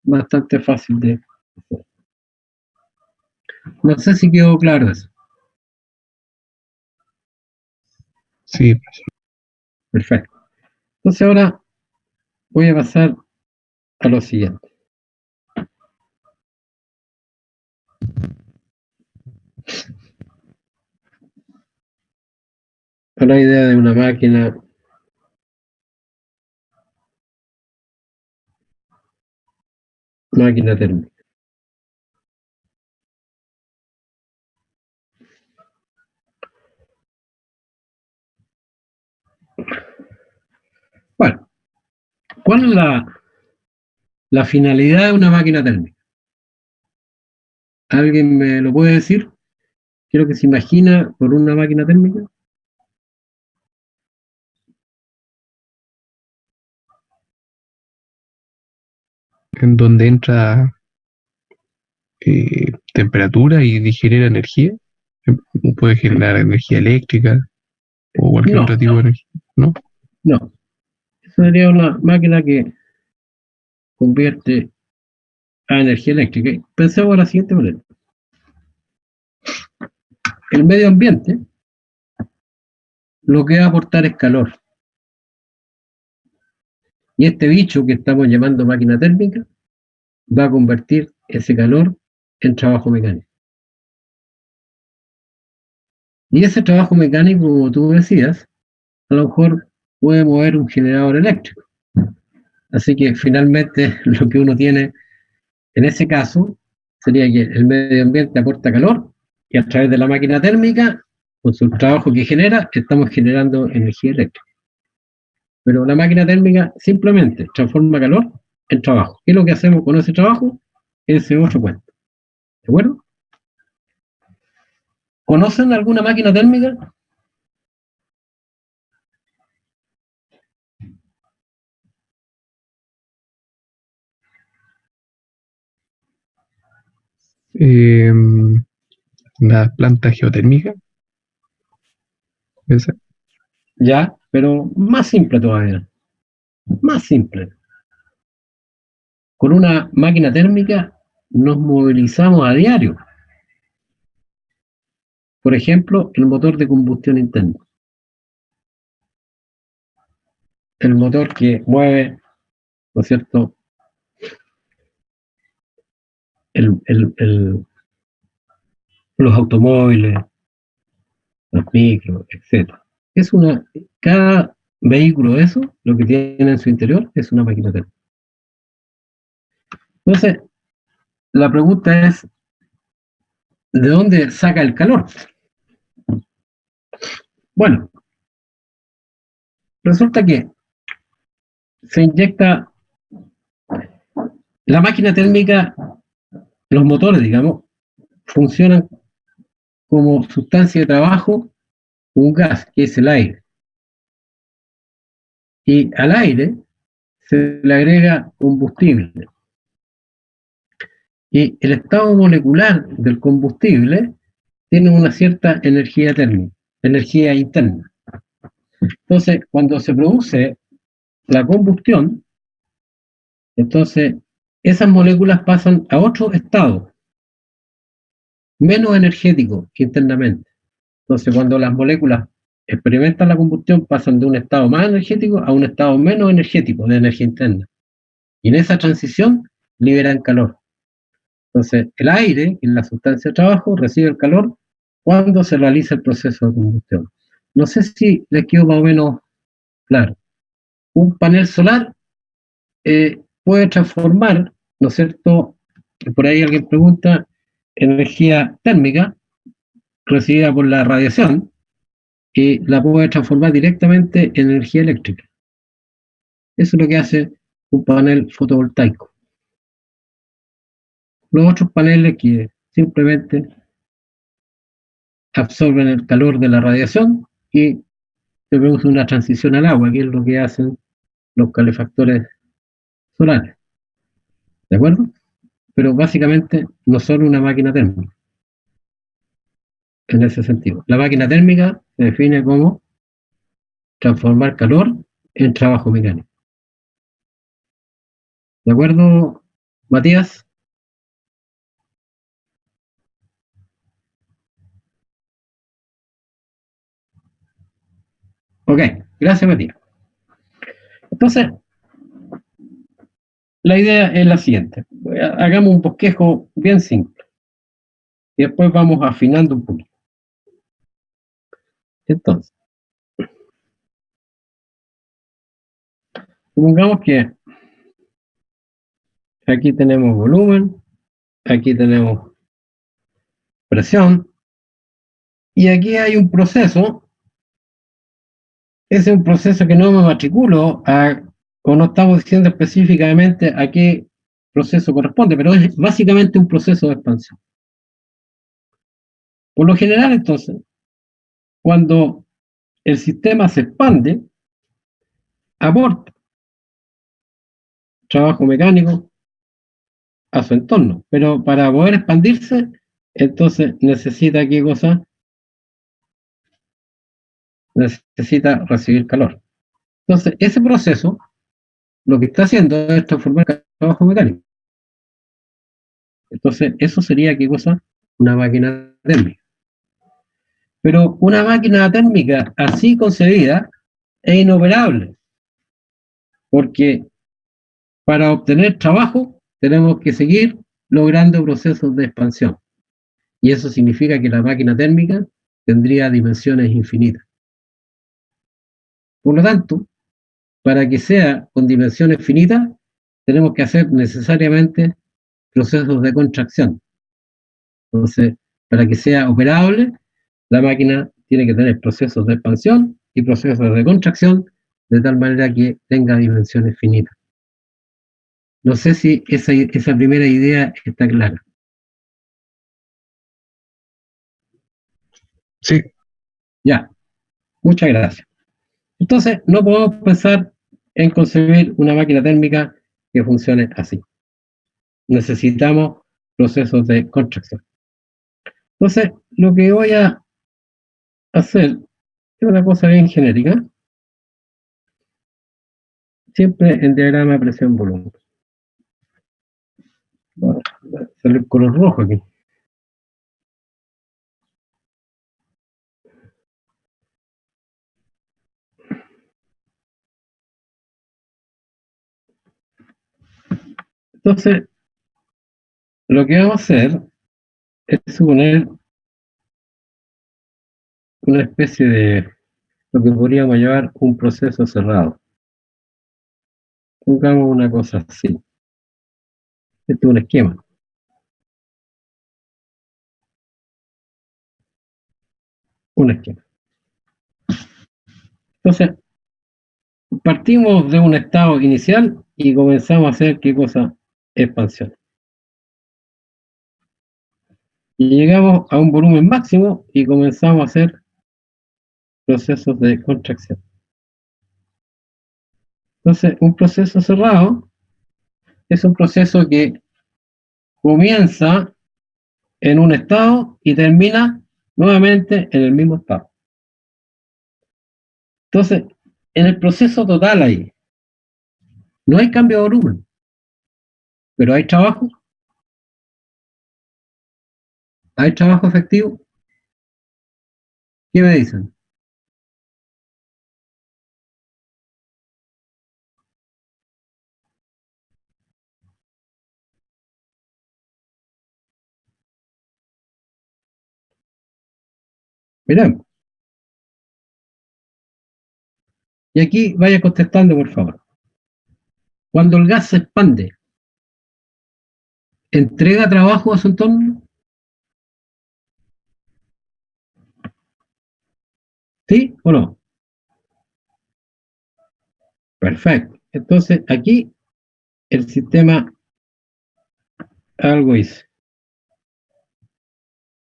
Bastante fácil de hacer. No sé si quedó claro eso. Sí, Perfecto. Entonces ahora voy a pasar a lo siguiente. A la idea de una máquina térmica. Bueno, ¿cuál es la finalidad de una máquina térmica? ¿Alguien me lo puede decir? ¿Qué es lo que se imagina por una máquina térmica? en donde entra temperatura y genera energía. Puede generar energía eléctrica o cualquier No, otro tipo de energía, ¿no? no. Eso sería una máquina que convierte a energía eléctrica. Pensemos de la siguiente manera. El medio ambiente lo que va a aportar es calor. Y este bicho que estamos llamando máquina térmica va a convertir ese calor en trabajo mecánico. Y ese trabajo mecánico, como tú decías, a lo mejor puede mover un generador eléctrico. Así que finalmente lo que uno tiene en ese caso sería que el medio ambiente aporta calor y a través de la máquina térmica con su trabajo que genera, estamos generando energía eléctrica. Pero la máquina térmica simplemente transforma calor en trabajo. ¿Qué es lo que hacemos con ese trabajo? Ese otro cuento. ¿De acuerdo? ¿Conocen alguna máquina térmica? Una planta geotérmica. ¿Esa? Ya, pero más simple todavía. Más simple. Con una máquina térmica nos movilizamos a diario. Por ejemplo, el motor de combustión interna. El motor que mueve, ¿no es cierto?, los automóviles, los micros, etc. Cada vehículo de eso, lo que tiene en su interior, es una máquina térmica. Entonces, la pregunta es, ¿de dónde saca el calor? Bueno, resulta que se inyecta la máquina térmica, los motores, digamos, funcionan como sustancia de trabajo un gas, que es el aire. Y al aire se le agrega combustible. Y el estado molecular del combustible tiene una cierta energía térmica, energía interna. Entonces, cuando se produce la combustión, entonces esas moléculas pasan a otro estado, menos energético internamente. Entonces, cuando las moléculas experimentan la combustión, pasan de un estado más energético a un estado menos energético, de energía interna. Y en esa transición liberan calor. Entonces, el aire, que es la sustancia de trabajo, recibe el calor cuando se realiza el proceso de combustión. No sé si les quedó más o menos claro. Un panel solar puede transformar, ¿no es cierto? Por ahí alguien pregunta, energía térmica recibida por la radiación, y la puede transformar directamente en energía eléctrica. Eso es lo que hace un panel fotovoltaico. Los otros paneles que simplemente absorben el calor de la radiación y se produce una transición al agua, que es lo que hacen los calefactores solares. ¿De acuerdo? Pero básicamente no son una máquina térmica en ese sentido. La máquina térmica se define como transformar calor en trabajo mecánico. ¿De acuerdo, Matías? Ok, gracias, Matías. Entonces, la idea es la siguiente. Hagamos un bosquejo bien simple. Y después vamos afinando un poquito. Entonces, supongamos que aquí tenemos volumen, aquí tenemos presión, y aquí hay un proceso. Ese es un proceso que no me matriculo o no estamos diciendo específicamente a qué proceso corresponde, pero es básicamente un proceso de expansión. Por lo general, entonces, cuando el sistema se expande, aporta trabajo mecánico a su entorno, pero para poder expandirse, entonces necesita ¿qué cosa? Necesita recibir calor. Entonces, ese proceso lo que está haciendo es transformar trabajo mecánico. Entonces, eso sería ¿qué cosa? Una máquina térmica. Pero una máquina térmica así concebida es inoperable, porque para obtener trabajo tenemos que seguir logrando procesos de expansión. Y eso significa que la máquina térmica tendría dimensiones infinitas. Por lo tanto, para que sea con dimensiones finitas, tenemos que hacer necesariamente procesos de contracción. Entonces, para que sea operable, la máquina tiene que tener procesos de expansión y procesos de contracción, de tal manera que tenga dimensiones finitas. No sé si esa primera idea está clara. Sí, Ya, muchas gracias. Entonces, no podemos pensar en concebir una máquina térmica que funcione así. Necesitamos procesos de contracción. Entonces, lo que voy a hacer es una cosa bien genérica, siempre en diagrama presión-volumen. Voy a hacer el color rojo aquí. Entonces, lo que vamos a hacer es suponer una especie de lo que podríamos llamar un proceso cerrado. Pongamos una cosa así. Este es un esquema. Un esquema. Entonces, partimos de un estado inicial y comenzamos a hacer, ¿qué cosa? Expansión. Y llegamos a un volumen máximo y comenzamos a hacer procesos de contracción. Entonces, un proceso cerrado es un proceso que comienza en un estado y termina nuevamente en el mismo estado. Entonces, en el proceso total ahí, no hay cambio de volumen, pero hay trabajo efectivo. ¿Qué me dicen? Miremos. Y aquí vaya contestando, por favor. Cuando el gas se expande, ¿entrega trabajo a su entorno? ¿Sí o no? Perfecto. Entonces, aquí el sistema algo hizo.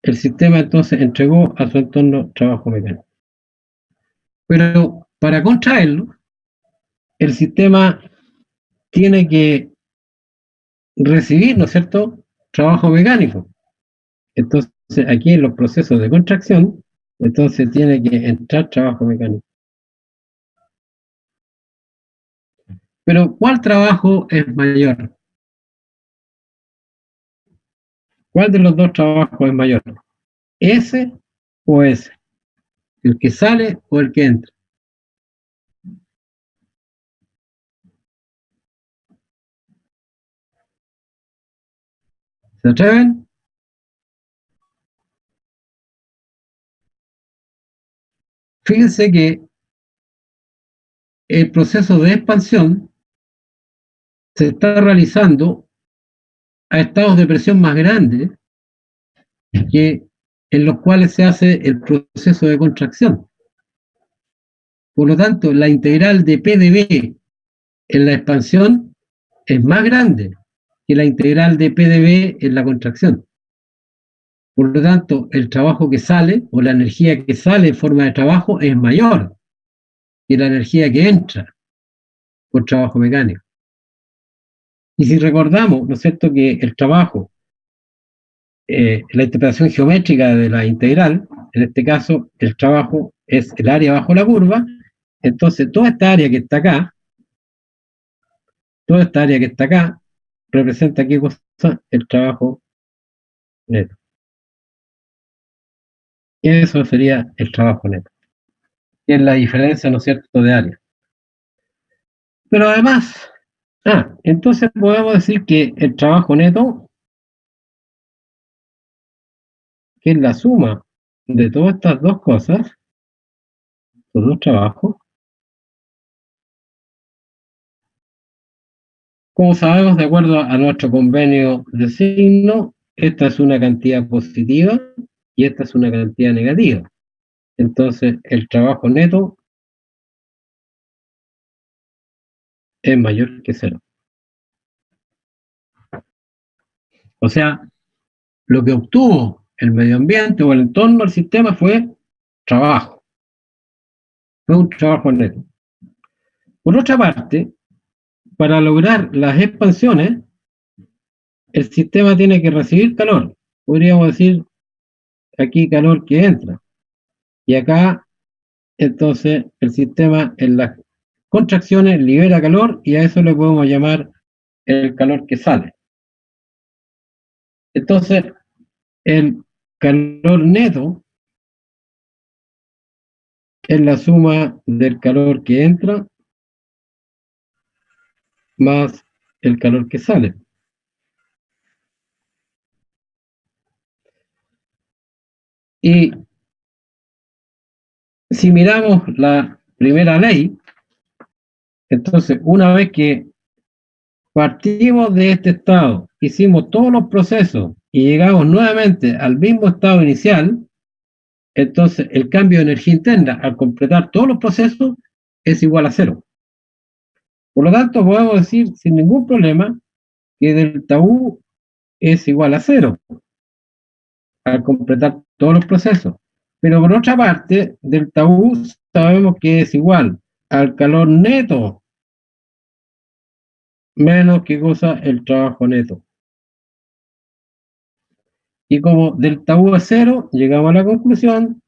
El sistema entonces entregó a su entorno trabajo mecánico. Pero para contraerlo, el sistema tiene que recibir, ¿no es cierto?, trabajo mecánico. Entonces, aquí en los procesos de contracción, entonces tiene que entrar trabajo mecánico. Pero, ¿cuál trabajo es mayor? ¿Cuál de los dos trabajos es mayor? ¿Ese o ese? ¿El que sale o el que entra? ¿Se atreven? Fíjense que el proceso de expansión se está realizando a estados de presión más grandes que en los cuales se hace el proceso de contracción. Por lo tanto, la integral de P de B en la expansión es más grande que la integral de P de B en la contracción. Por lo tanto, el trabajo que sale o la energía que sale en forma de trabajo es mayor que la energía que entra por trabajo mecánico. Y si recordamos, ¿no es cierto?, que el trabajo, la interpretación geométrica de la integral, en este caso, el trabajo es el área bajo la curva, entonces toda esta área que está acá, representa qué cosa, el trabajo neto. Eso sería el trabajo neto. Que es la diferencia, ¿no es cierto?, de área. Pero además, entonces podemos decir que el trabajo neto, que es la suma de todas estas dos cosas, los dos trabajos, como sabemos, de acuerdo a nuestro convenio de signo, esta es una cantidad positiva y esta es una cantidad negativa. entonces el trabajo neto es mayor que cero. O sea, lo que obtuvo el medio ambiente o el entorno del sistema fue trabajo. Fue un trabajo neto. Por otra parte, para lograr las expansiones, el sistema tiene que recibir calor. Podríamos decir aquí calor que entra. Y acá, entonces, el sistema en las contracciones libera calor y a eso le podemos llamar el calor que sale. Entonces, el calor neto es la suma del calor que entra más el calor que sale. Y si miramos la primera ley, entonces una vez que partimos de este estado, hicimos todos los procesos y llegamos nuevamente al mismo estado inicial, entonces el cambio de energía interna al completar todos los procesos es igual a cero. Por lo tanto, podemos decir sin ningún problema que delta U es igual a cero al completar todos los procesos. Pero por otra parte, delta U sabemos que es igual al calor neto menos ¿qué cosa? El trabajo neto. Y como delta U es cero, llegamos a la conclusión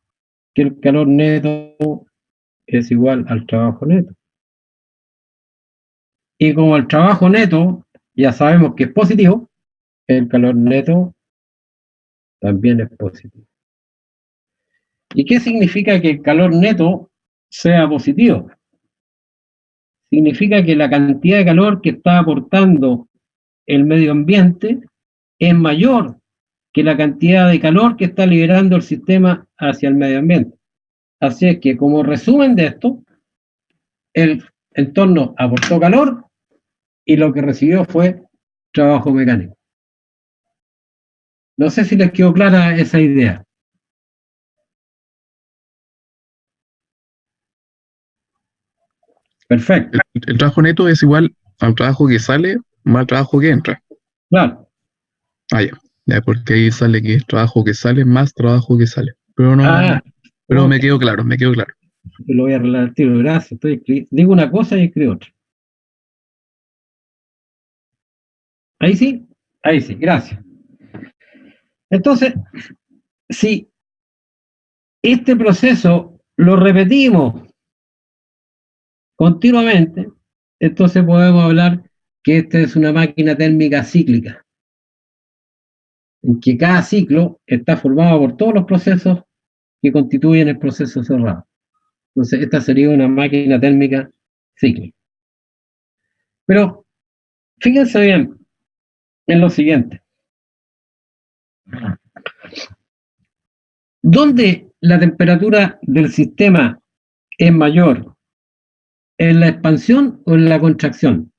que el calor neto es igual al trabajo neto. Y como el trabajo neto ya sabemos que es positivo, el calor neto también es positivo. ¿Y qué significa que el calor neto sea positivo? Significa que la cantidad de calor que está aportando el medio ambiente es mayor que la cantidad de calor que está liberando el sistema hacia el medio ambiente. Así es que, como resumen de esto, el entorno aportó calor y lo que recibió fue trabajo mecánico. No sé si les quedó clara esa idea. Perfecto. El trabajo neto es igual al trabajo que sale más al trabajo que entra. Claro. Ah, ya. Ya, porque ahí sale que es trabajo que sale más trabajo que sale. Pero no, pero ok. me quedó claro, me quedó claro. Yo lo voy a arreglar al tiro. Gracias. Digo una cosa y escribo otra. Ahí sí, gracias. Entonces, si este proceso lo repetimos continuamente, entonces podemos hablar que esta es una máquina térmica cíclica, en que cada ciclo está formado por todos los procesos que constituyen el proceso cerrado. Entonces, esta sería una máquina térmica cíclica. Pero fíjense bien en lo siguiente. ¿Dónde la temperatura del sistema es mayor? ¿En la expansión o en la contracción?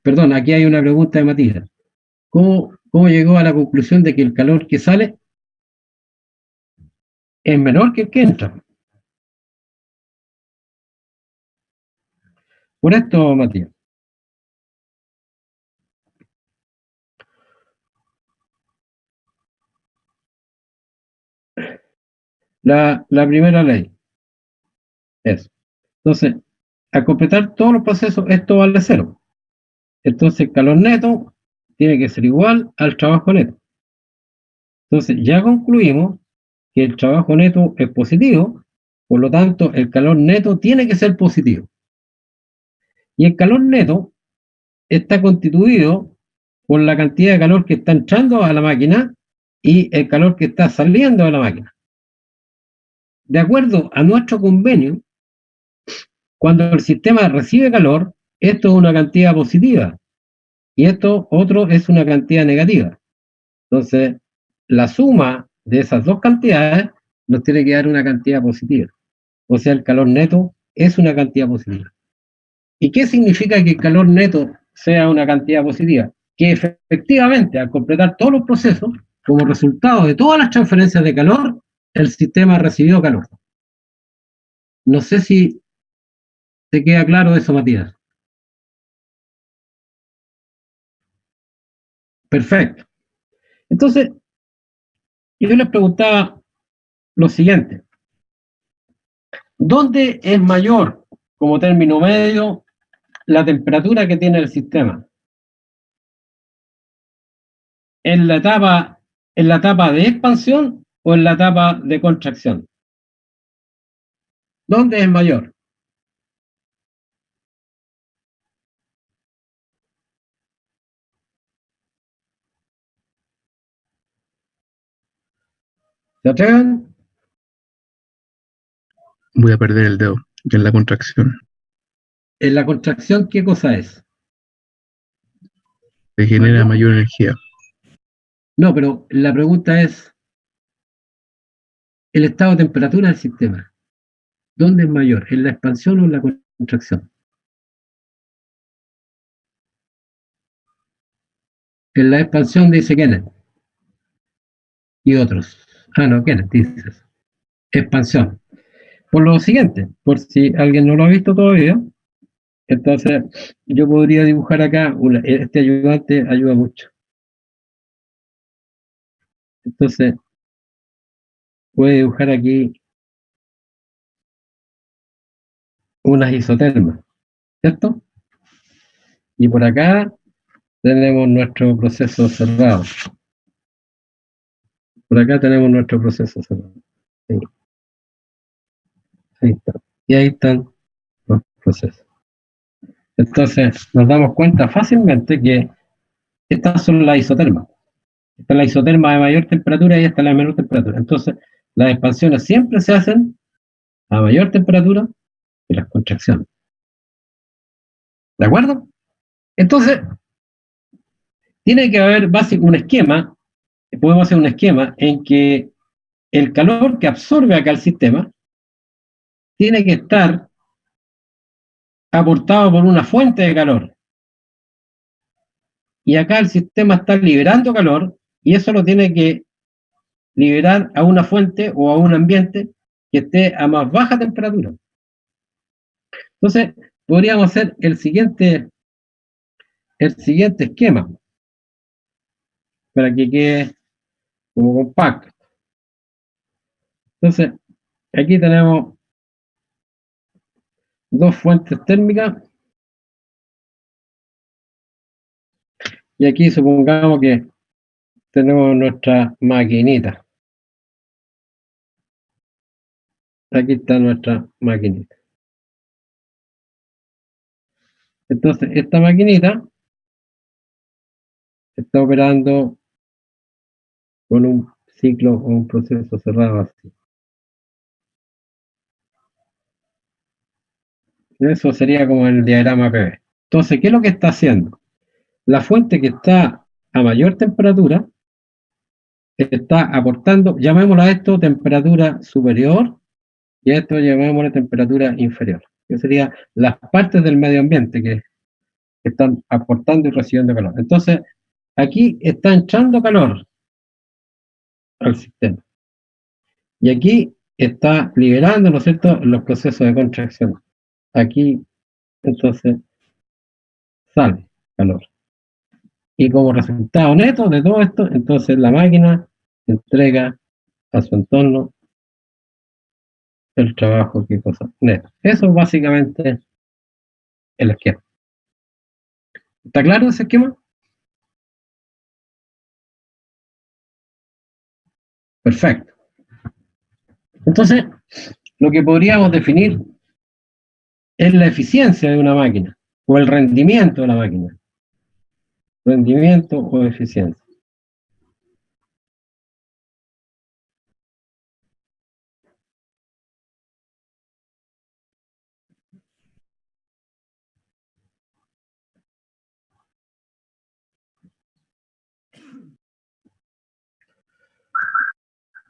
Perdón, aquí hay una pregunta de Matías. ¿Cómo llegó a la conclusión de que el calor que sale es menor que el que entra? Por esto, Matías. La primera ley. Eso. Entonces, al completar todos los procesos, esto vale cero. Entonces, el calor neto tiene que ser igual al trabajo neto. Entonces, ya concluimos que el trabajo neto es positivo, por lo tanto, el calor neto tiene que ser positivo. Y el calor neto está constituido por la cantidad de calor que está entrando a la máquina y el calor que está saliendo de la máquina. De acuerdo a nuestro convenio, cuando el sistema recibe calor, esto es una cantidad positiva y esto otro es una cantidad negativa. Entonces, la suma de esas dos cantidades nos tiene que dar una cantidad positiva. O sea, el calor neto es una cantidad positiva. ¿Y qué significa que el calor neto sea una cantidad positiva? Que efectivamente, al completar todos los procesos, como resultado de todas las transferencias de calor, el sistema recibió calor. No sé si te queda claro eso, Matías. Perfecto. Entonces, yo les preguntaba lo siguiente. ¿Dónde es mayor, como término medio, la temperatura que tiene el sistema? ¿En la etapa de expansión o en la etapa de contracción? ¿Dónde es mayor? ¿Se atreven? Voy a perder el dedo, que es la contracción. ¿En la contracción qué cosa es? Se genera mayor energía. No, pero la pregunta es el estado de temperatura del sistema. ¿Dónde es mayor? ¿En la expansión o en la contracción? En la expansión dice Kenneth. Y otros. Ah, no, Kenneth dices. Expansión. Por lo siguiente, por si alguien no lo ha visto todavía, entonces yo podría dibujar acá, este ayudante ayuda mucho. Entonces, puede dibujar aquí unas isotermas, ¿cierto? Y por acá tenemos nuestro proceso cerrado. Por acá tenemos nuestro proceso cerrado. Ahí, ahí está. Y ahí están los procesos. Entonces, nos damos cuenta fácilmente que estas son las isotermas. Esta es la isoterma de mayor temperatura y esta es la de menor temperatura. Entonces, las expansiones siempre se hacen a mayor temperatura que las contracciones. ¿De acuerdo? Entonces, tiene que haber un esquema, podemos hacer un esquema en que el calor que absorbe acá el sistema tiene que estar aportado por una fuente de calor. Y acá el sistema está liberando calor y eso lo tiene que liberar a una fuente o a un ambiente que esté a más baja temperatura. Entonces, podríamos hacer el siguiente esquema para que quede como compacto. Entonces, aquí tenemos dos fuentes térmicas y aquí supongamos que tenemos nuestra maquinita. Aquí está nuestra maquinita. Entonces, esta maquinita está operando con un ciclo o un proceso cerrado así. Eso sería como el diagrama PV. Entonces, ¿qué es lo que está haciendo? La fuente que está a mayor temperatura está aportando, llamémoslo a esto temperatura superior y a esto llamémosle temperatura inferior, que serían las partes del medio ambiente que están aportando y recibiendo calor. Entonces, aquí está entrando calor al sistema. Y aquí está liberando, ¿no es cierto?, los procesos de contracción. Aquí, entonces, sale calor. Y como resultado neto de todo esto, entonces la máquina entrega a su entorno el trabajo, qué cosa, neto. Eso es básicamente el esquema. ¿Está claro ese esquema? Perfecto. Entonces, lo que podríamos definir es la eficiencia de una máquina o el rendimiento de la máquina. Rendimiento o eficiencia.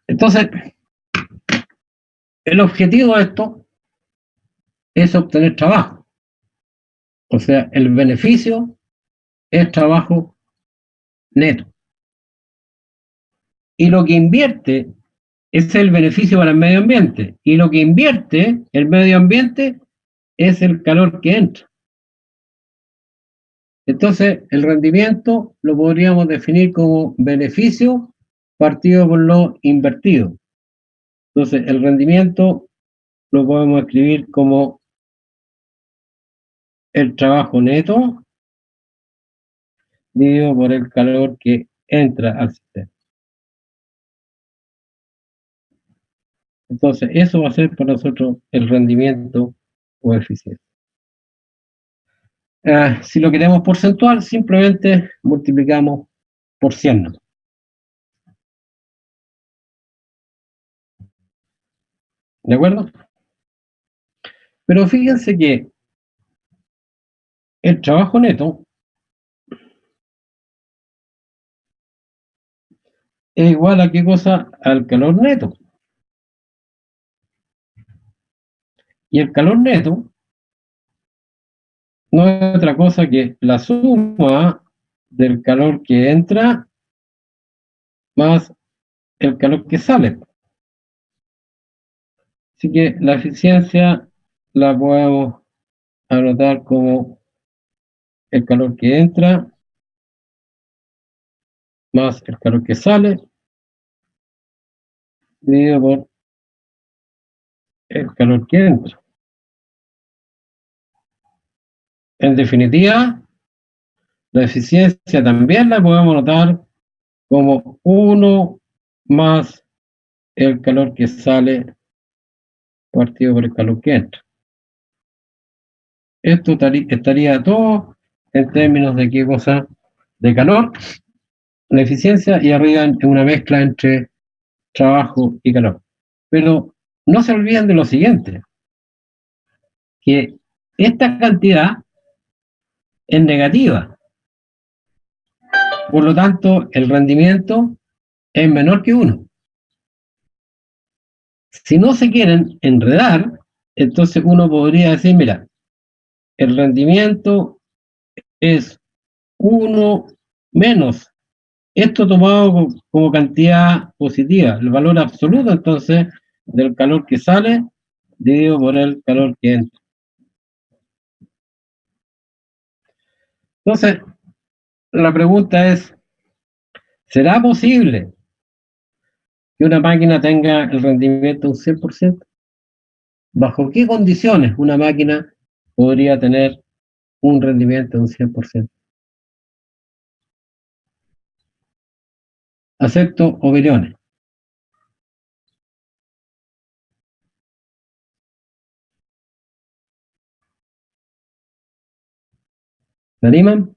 Entonces, el objetivo de esto es obtener trabajo. O sea, el beneficio es trabajo neto. y lo que invierte es el beneficio para el medio ambiente, y lo que invierte el medio ambiente es el calor que entra. Entonces, el rendimiento lo podríamos definir como beneficio partido por lo invertido. Entonces, el rendimiento lo podemos escribir como el trabajo neto dividido por el calor que entra al sistema. Entonces, eso va a ser para nosotros el rendimiento o eficiencia. Si lo queremos porcentual, simplemente multiplicamos por 100, ¿no? ¿De acuerdo? Pero fíjense que el trabajo neto es igual a qué cosa? Al calor neto. Y el calor neto no es otra cosa que la suma del calor que entra más el calor que sale. Así que la eficiencia la podemos anotar como el calor que entra más el calor que sale dividido por el calor que entra. En definitiva, la eficiencia también la podemos anotar como 1 más el calor que sale partido por el calor que entra. Esto estaría todo en términos de qué cosa, de calor, la eficiencia, y arriba en una mezcla entre trabajo y calor. Pero no se olviden de lo siguiente, que esta cantidad es negativa. Por lo tanto, el rendimiento es menor que 1. Si no se quieren enredar, entonces uno podría decir, mira, el rendimiento es 1 menos esto tomado como cantidad positiva, el valor absoluto entonces del calor que sale dividido por el calor que entra. Entonces, la pregunta es, ¿será posible que una máquina tenga el rendimiento de un 100%? ¿Bajo qué condiciones una máquina podría tener un rendimiento de un 100%? Acepto opiniones. ¿Se animan?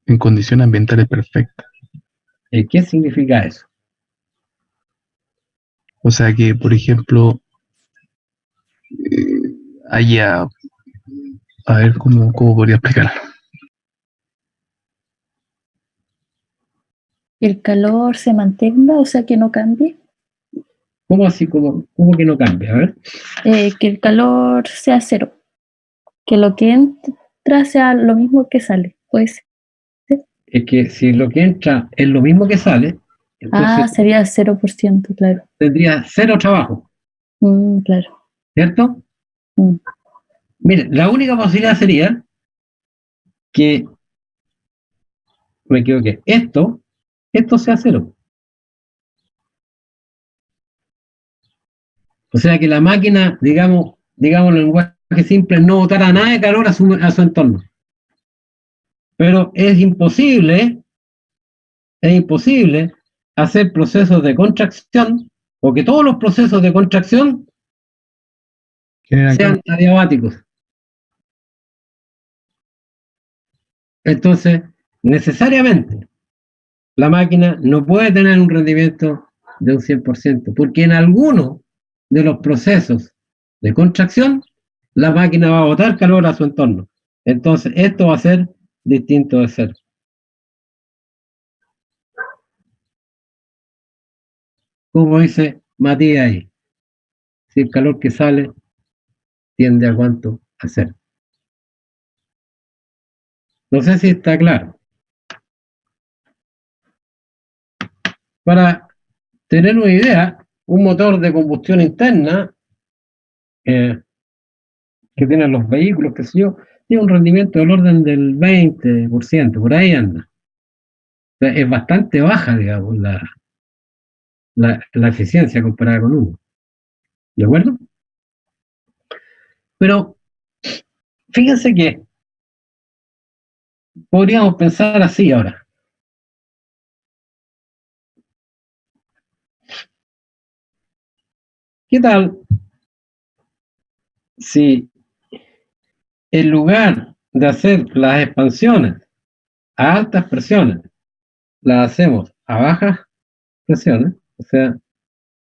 En condiciones ambientales perfectas. ¿Qué significa eso? O sea que, por ejemplo, haya, a ver cómo podría explicarlo. El calor se mantenga, o sea, que no cambie. ¿Cómo así? ¿Cómo que no cambia? A ver. Que el calor sea cero. Que lo que entra sea lo mismo que sale. Pues, Es que si lo que entra es lo mismo que sale, entonces sería 0%, claro. tendría cero trabajo, Claro. ¿cierto? Mire, la única posibilidad sería que, me equivoqué, esto sea cero. O sea que la máquina, digamos en lenguaje simple, no botara nada de calor a su entorno. Pero es imposible hacer procesos de contracción, o que todos los procesos de contracción sean adiabáticos. Entonces, necesariamente, la máquina no puede tener un rendimiento de un 100%, porque en alguno de los procesos de contracción, la máquina va a botar calor a su entorno. Entonces, esto va a ser distinto de cero. Como dice Matías ahí, si el calor que sale tiende a cuánto a cero. No sé si está claro. Para tener una idea, un motor de combustión interna que tienen los vehículos, qué sé yo, tiene un rendimiento del orden del 20%, por ahí anda. O sea, es bastante baja, digamos, la eficiencia comparada con uno. ¿De acuerdo? Pero fíjense que podríamos pensar así ahora. ¿Qué tal si en lugar de hacer las expansiones a altas presiones, las hacemos a bajas presiones? O sea,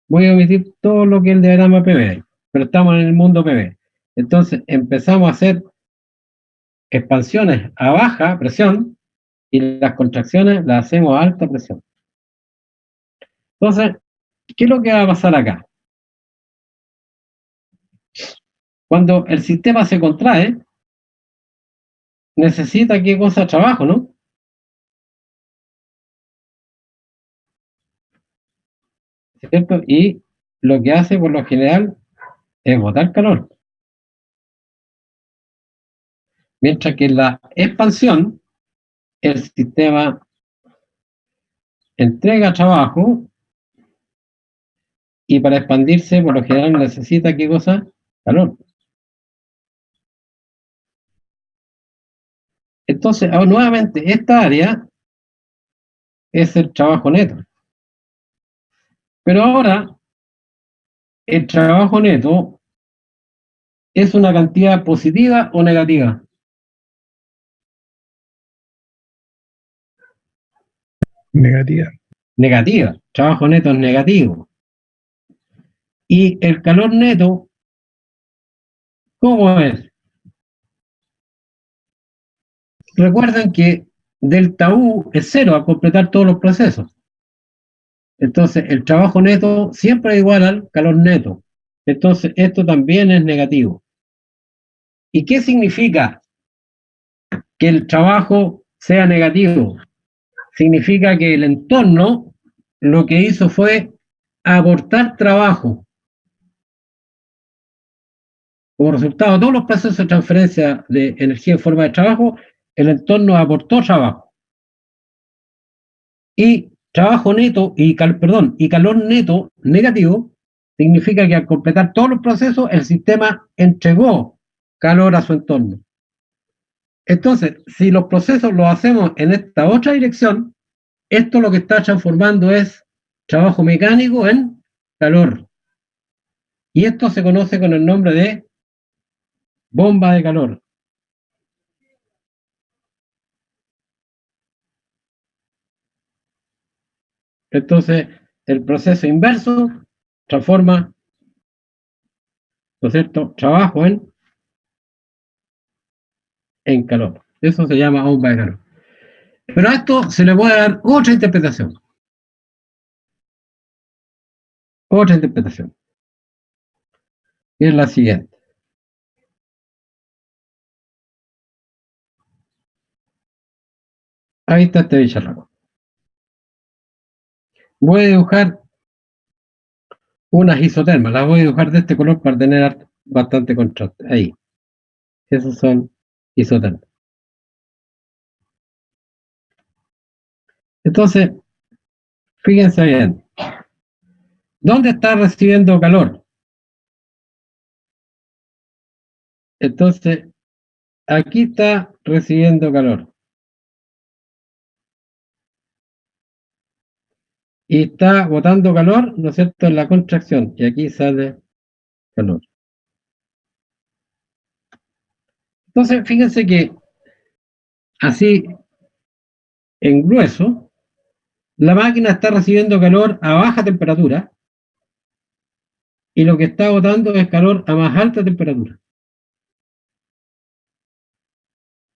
voy a omitir todo lo que es el diagrama PV, pero estamos en el mundo PV. Entonces empezamos a hacer expansiones a baja presión y las contracciones las hacemos a alta presión. Entonces, ¿qué es lo que va a pasar acá? Cuando el sistema se contrae, necesita qué cosa, trabajo, ¿no? ¿Cierto? Y lo que hace por lo general es botar calor. Mientras que en la expansión, el sistema entrega trabajo y para expandirse, por lo general necesita qué cosa, calor. Entonces, nuevamente, esta área es el trabajo neto. Pero ahora, el trabajo neto es una cantidad positiva o negativa. Negativa. Negativa. Trabajo neto es negativo. Y el calor neto, ¿cómo es? Recuerden que delta U es cero a completar todos los procesos. Entonces, el trabajo neto siempre es igual al calor neto. Entonces, esto también es negativo. ¿Y qué significa que el trabajo sea negativo? Significa que el entorno lo que hizo fue aportar trabajo. Como resultado de todos los procesos de transferencia de energía en forma de trabajo, el entorno aportó trabajo. Y trabajo neto, y calor neto negativo, significa que al completar todos los procesos, el sistema entregó calor a su entorno. Entonces, si los procesos los hacemos en esta otra dirección, esto lo que está transformando es trabajo mecánico en calor. Y esto se conoce con el nombre de bomba de calor. Entonces, el proceso inverso transforma, ¿no es cierto?, trabajo en calor. Eso se llama bomba de calor. Pero a esto se le puede dar otra interpretación. Otra interpretación. Y es la siguiente. Ahí está este bicharraco. Voy a dibujar unas isotermas. Las voy a dibujar de este color para tener bastante contraste. Ahí. Esos son isotermas. Entonces, fíjense bien. ¿Dónde está recibiendo calor? Entonces, aquí está recibiendo calor. Y está botando calor, ¿no es cierto?, en la contracción. Y aquí sale calor. Entonces, fíjense que así, en grueso, la máquina está recibiendo calor a baja temperatura y lo que está botando es calor a más alta temperatura.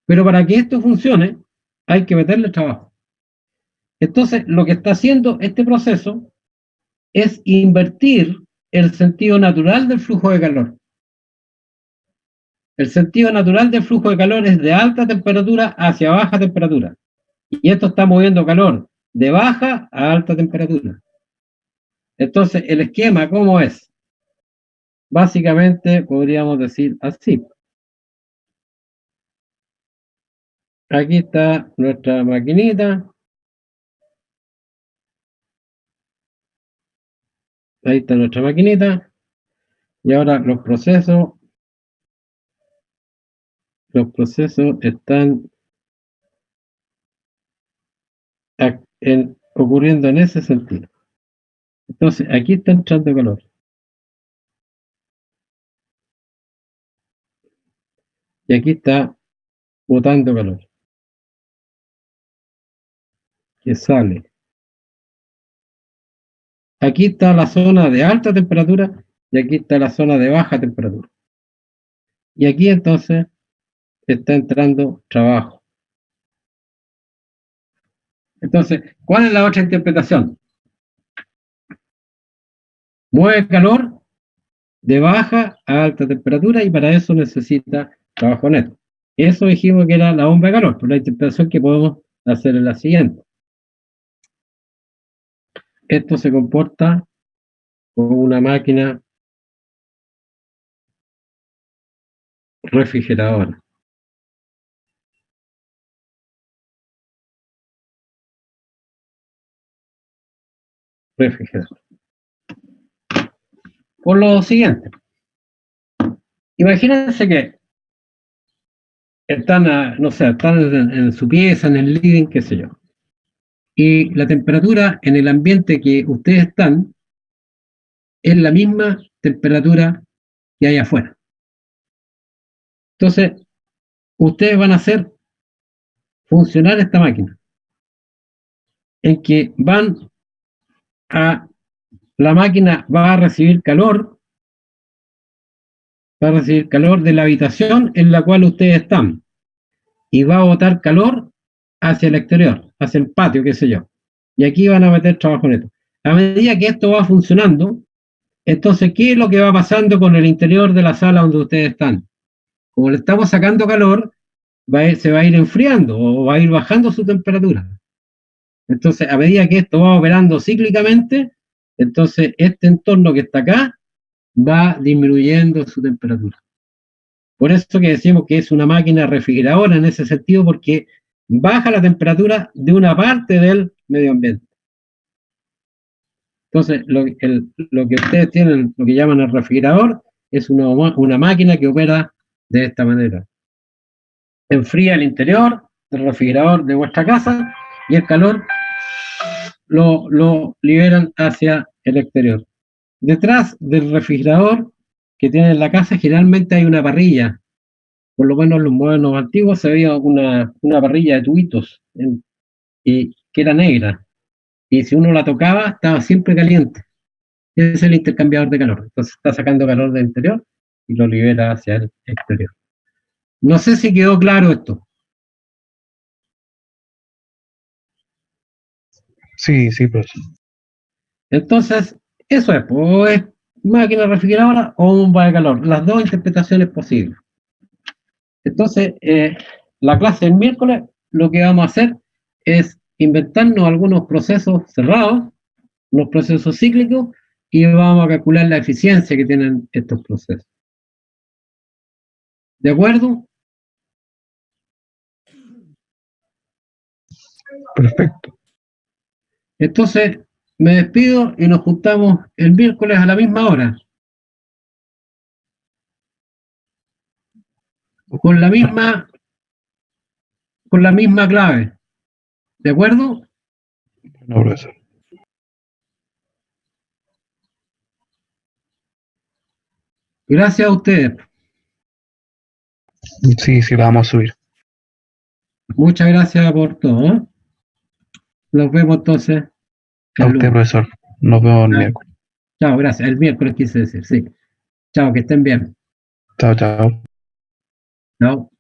Pero para que esto funcione, hay que meterle trabajo. Entonces, lo que está haciendo este proceso es invertir el sentido natural del flujo de calor. El sentido natural del flujo de calor es de alta temperatura hacia baja temperatura. Y esto está moviendo calor de baja a alta temperatura. Entonces, el esquema, ¿cómo es? Básicamente podríamos decir así. Aquí está nuestra maquinita. Ahí está nuestra maquinita. Y ahora los procesos están ocurriendo en ese sentido. Entonces, aquí está entrando calor. Y aquí está botando calor. Que sale. Aquí está la zona de alta temperatura y aquí está la zona de baja temperatura. Y aquí entonces está entrando trabajo. Entonces, ¿cuál es la otra interpretación? Mueve calor de baja a alta temperatura y para eso necesita trabajo neto. Eso dijimos que era la bomba de calor, pero la interpretación que podemos hacer es la siguiente. Esto se comporta como una máquina refrigeradora. Por lo siguiente, imagínense que están, no sé, están en su pieza, en el living, qué sé yo, y la temperatura en el ambiente que ustedes están es la misma temperatura que hay afuera. Entonces, ustedes van a hacer funcionar esta máquina, en que la máquina va a recibir calor de la habitación en la cual ustedes están, y va a botar calor hacia el exterior, hacia el patio, qué sé yo. Y aquí van a meter trabajo neto. A medida que esto va funcionando, entonces, ¿qué es lo que va pasando con el interior de la sala donde ustedes están? Como le estamos sacando calor, se va a ir enfriando o va a ir bajando su temperatura. Entonces, a medida que esto va operando cíclicamente, entonces este entorno que está acá va disminuyendo su temperatura. Por eso que decimos que es una máquina refrigeradora en ese sentido, porque baja la temperatura de una parte del medio ambiente. Entonces, lo que ustedes tienen, lo que llaman el refrigerador, es una máquina que opera de esta manera. Enfría el interior del refrigerador de vuestra casa y el calor lo liberan hacia el exterior. Detrás del refrigerador que tiene en la casa generalmente hay una parrilla. Por lo menos en los modelos antiguos se veía una parrilla de tubitos y que era negra. Y si uno la tocaba, estaba siempre caliente. Ese es el intercambiador de calor. Entonces está sacando calor del interior y lo libera hacia el exterior. No sé si quedó claro esto. Sí, sí, profesor. Entonces, eso es, o es máquina refrigeradora o bomba de calor. Las dos interpretaciones posibles. Entonces, la clase del miércoles, lo que vamos a hacer es inventarnos algunos procesos cerrados, unos procesos cíclicos, y vamos a calcular la eficiencia que tienen estos procesos. ¿De acuerdo? Perfecto. Entonces, me despido y nos juntamos el miércoles a la misma hora. Con la misma clave. ¿De acuerdo? No, profesor. Gracias a ustedes. Sí, sí, la vamos a subir. Muchas gracias por todo, ¿eh? Nos vemos entonces. A usted, profesor. Nos vemos el miércoles. Chao, gracias. El miércoles quise decir, sí. Chao, que estén bien. Chao, chao. Chao.